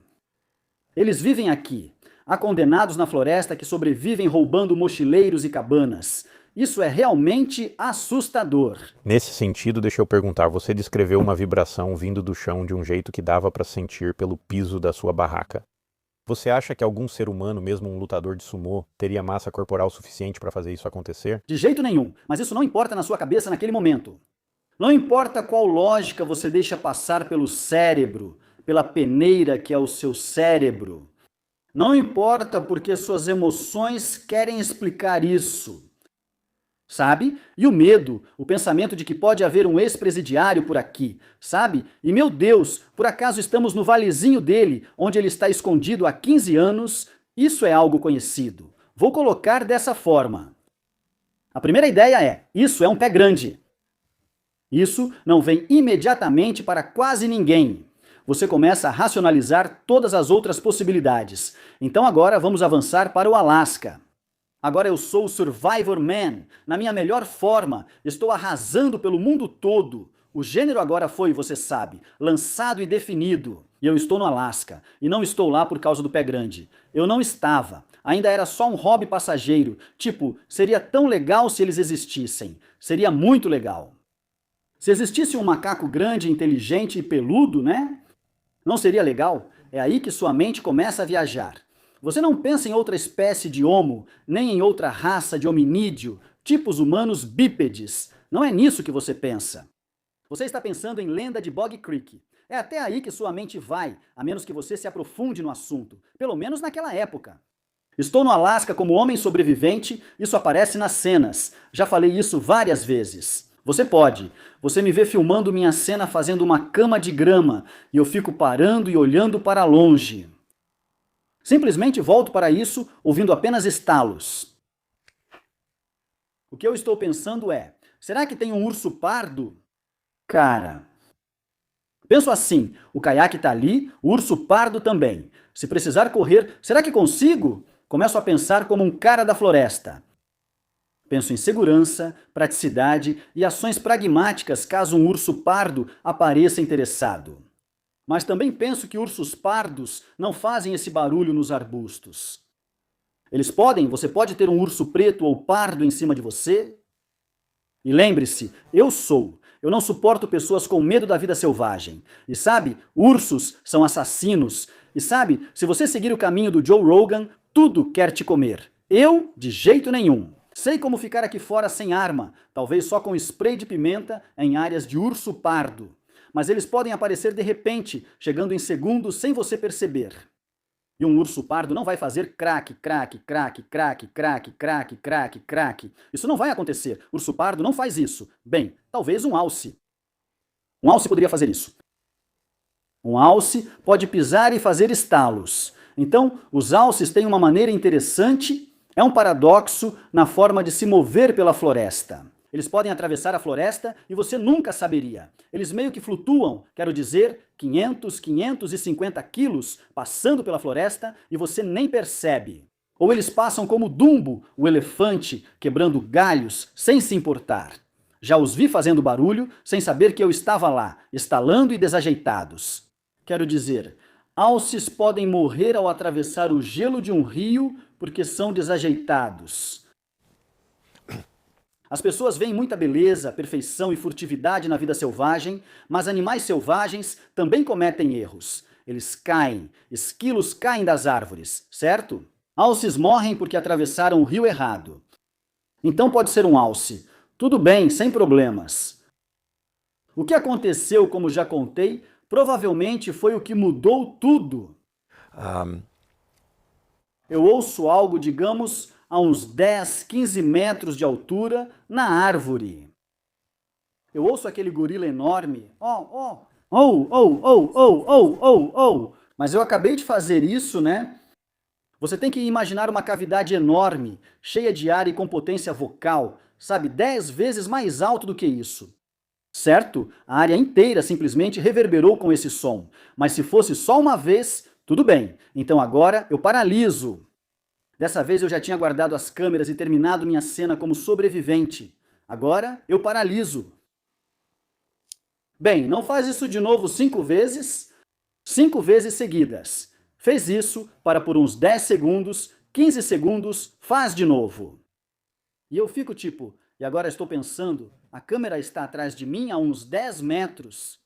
Eles vivem aqui. Há condenados na floresta que sobrevivem roubando mochileiros e cabanas. Isso é realmente assustador. Nesse sentido, deixa eu perguntar, você descreveu uma vibração vindo do chão de um jeito que dava para sentir pelo piso da sua barraca. Você acha que algum ser humano, mesmo um lutador de sumô, teria massa corporal suficiente para fazer isso acontecer? De jeito nenhum, mas isso não importa na sua cabeça naquele momento. Não importa qual lógica você deixa passar pelo cérebro, pela peneira que é o seu cérebro. Não importa porque suas emoções querem explicar isso. Sabe? E o medo, o pensamento de que pode haver um ex-presidiário por aqui, sabe? E meu Deus, por acaso estamos no valezinho dele, onde ele está escondido há 15 anos? Isso é algo conhecido. Vou colocar dessa forma. A primeira ideia é, isso é um pé grande. Isso não vem imediatamente para quase ninguém. Você começa a racionalizar todas as outras possibilidades. Então agora vamos avançar para o Alasca. Agora eu sou o Survivor Man, na minha melhor forma, estou arrasando pelo mundo todo. O gênero agora foi, você sabe, lançado e definido. E eu estou no Alasca, e não estou lá por causa do pé grande. Eu não estava, ainda era só um hobby passageiro, tipo, seria tão legal se eles existissem. Seria muito legal. Se existisse um macaco grande, inteligente e peludo, né? Não seria legal? É aí que sua mente começa a viajar. Você não pensa em outra espécie de homo, nem em outra raça de hominídeo, tipos humanos bípedes. Não é nisso que você pensa. Você está pensando em lenda de Bog Creek. É até aí que sua mente vai, a menos que você se aprofunde no assunto, pelo menos naquela época. Estou no Alasca como homem sobrevivente, isso aparece nas cenas. Já falei isso várias vezes. Você pode. Você me vê filmando minha cena fazendo uma cama de grama, e eu fico parando e olhando para longe. Simplesmente volto para isso, ouvindo apenas estalos. O que eu estou pensando é, será que tem um urso pardo? Cara, penso assim, o caiaque está ali, o urso pardo também. Se precisar correr, será que consigo? Começo a pensar como um cara da floresta. Penso em segurança, praticidade e ações pragmáticas caso um urso pardo apareça interessado. Mas também penso que ursos pardos não fazem esse barulho nos arbustos. Você pode ter um urso preto ou pardo em cima de você? E lembre-se, eu não suporto pessoas com medo da vida selvagem. E sabe, ursos são assassinos. E sabe, se você seguir o caminho do Joe Rogan, tudo quer te comer. Eu, de jeito nenhum. Sei como ficar aqui fora sem arma, talvez só com spray de pimenta em áreas de urso pardo. Mas eles podem aparecer de repente, chegando em segundos sem você perceber. E um urso pardo não vai fazer craque, craque, craque, craque, craque, craque, craque, craque. Isso não vai acontecer. Urso pardo não faz isso. Bem, talvez um alce. Um alce poderia fazer isso. Um alce pode pisar e fazer estalos. Então, os alces têm uma maneira interessante, é um paradoxo na forma de se mover pela floresta. Eles podem atravessar a floresta e você nunca saberia. Eles meio que flutuam, quero dizer, 500, 550 quilos passando pela floresta e você nem percebe. Ou eles passam como Dumbo, o elefante, quebrando galhos sem se importar. Já os vi fazendo barulho sem saber que eu estava lá, estalando e desajeitados. Quero dizer, alces podem morrer ao atravessar o gelo de um rio porque são desajeitados. As pessoas veem muita beleza, perfeição e furtividade na vida selvagem, mas animais selvagens também cometem erros. Eles caem, esquilos caem das árvores, certo? Alces morrem porque atravessaram o rio errado. Então pode ser um alce. Tudo bem, sem problemas. O que aconteceu, como já contei, provavelmente foi o que mudou tudo. Eu ouço algo, digamos, a uns 10, 15 metros de altura, na árvore. Eu ouço aquele gorila enorme. Mas eu acabei de fazer isso, né? Você tem que imaginar uma cavidade enorme, cheia de ar e com potência vocal, sabe, 10 vezes mais alto do que isso. Certo? A área inteira simplesmente reverberou com esse som. Mas se fosse só uma vez, tudo bem. Então agora eu paraliso. Dessa vez eu já tinha guardado as câmeras e terminado minha cena como sobrevivente. Agora eu paraliso. Bem, não faz isso de novo 5 vezes. 5 vezes seguidas. Fez isso para por uns 10 segundos, 15 segundos, faz de novo. E eu fico tipo, e agora estou pensando, a câmera está atrás de mim a uns 10 metros.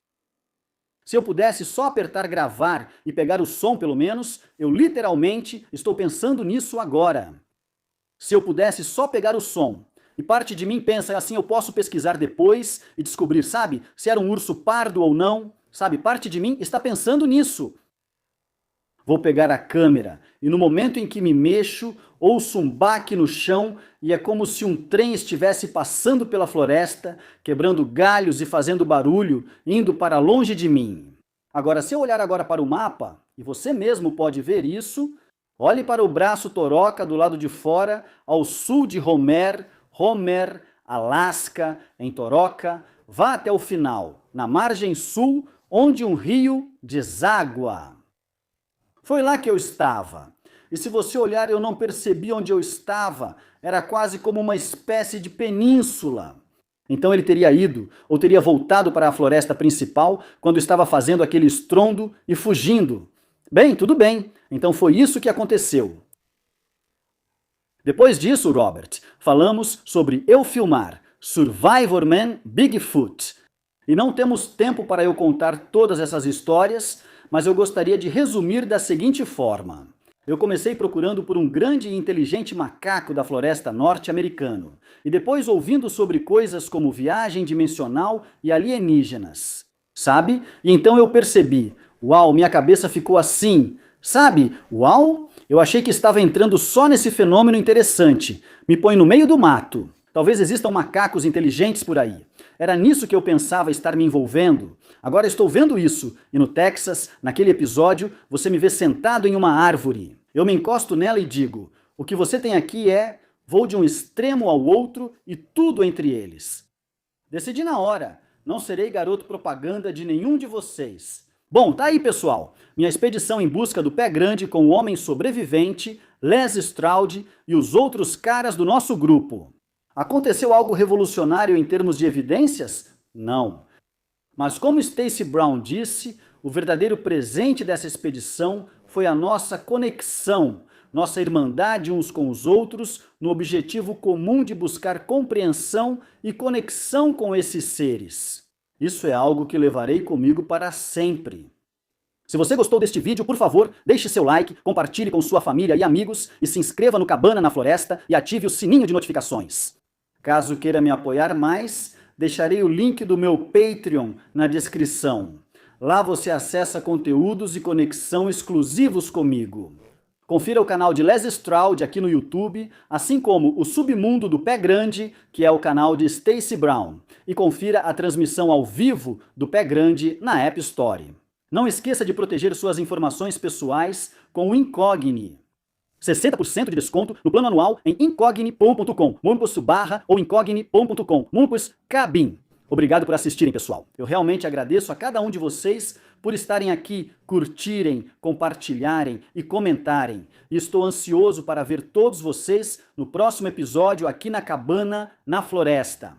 Se eu pudesse só apertar gravar e pegar o som pelo menos, eu literalmente estou pensando nisso agora. Se eu pudesse só pegar o som, e parte de mim pensa assim, eu posso pesquisar depois e descobrir, sabe, se era um urso pardo ou não, sabe, parte de mim está pensando nisso. Vou pegar a câmera e no momento em que me mexo, ouço um baque no chão e é como se um trem estivesse passando pela floresta, quebrando galhos e fazendo barulho, indo para longe de mim. Agora, se eu olhar agora para o mapa, e você mesmo pode ver isso, olhe para o braço Toroca do lado de fora, ao sul de Homer, Alasca, em Toroca, vá até o final, na margem sul, onde um rio deságua. Foi lá que eu estava. E se você olhar, eu não percebi onde eu estava. Era quase como uma espécie de península. Então ele teria ido, ou teria voltado para a floresta principal, quando estava fazendo aquele estrondo e fugindo. Bem, tudo bem. Então foi isso que aconteceu. Depois disso, Robert, falamos sobre eu filmar Survivor Man Bigfoot. E não temos tempo para eu contar todas essas histórias, mas eu gostaria de resumir da seguinte forma. Eu comecei procurando por um grande e inteligente macaco da floresta norte-americano, e depois ouvindo sobre coisas como viagem dimensional e alienígenas. Sabe? E então eu percebi, uau, minha cabeça ficou assim. Sabe? Uau, eu achei que estava entrando só nesse fenômeno interessante. Me põe no meio do mato. Talvez existam macacos inteligentes por aí. Era nisso que eu pensava estar me envolvendo. Agora estou vendo isso, e no Texas, naquele episódio, você me vê sentado em uma árvore. Eu me encosto nela e digo, o que você tem aqui é Vou de um extremo ao outro e tudo entre eles. Decidi na hora, não serei garoto propaganda de nenhum de vocês. Bom, tá aí, pessoal. Minha expedição em busca do Pé Grande com o homem sobrevivente, Les Stroud e os outros caras do nosso grupo. Aconteceu algo revolucionário em termos de evidências? Não. Mas como Stacy Brown disse, o verdadeiro presente dessa expedição foi a nossa conexão, nossa irmandade uns com os outros, no objetivo comum de buscar compreensão e conexão com esses seres. Isso é algo que levarei comigo para sempre. Se você gostou deste vídeo, por favor, deixe seu like, compartilhe com sua família e amigos e se inscreva no Cabana na Floresta e ative o sininho de notificações. Caso queira me apoiar mais, deixarei o link do meu Patreon na descrição. Lá você acessa conteúdos e conexão exclusivos comigo. Confira o canal de Les Stroud aqui no YouTube, assim como o Submundo do Pé Grande, que é o canal de Stacy Brown. E confira a transmissão ao vivo do Pé Grande na App Store. Não esqueça de proteger suas informações pessoais com o Incogni. 60% de desconto no plano anual em incogni.com, /, ou incogni.com, cabim. Obrigado por assistirem, pessoal. Eu realmente agradeço a cada um de vocês por estarem aqui, curtirem, compartilharem e comentarem. E estou ansioso para ver todos vocês no próximo episódio aqui na Cabana na Floresta.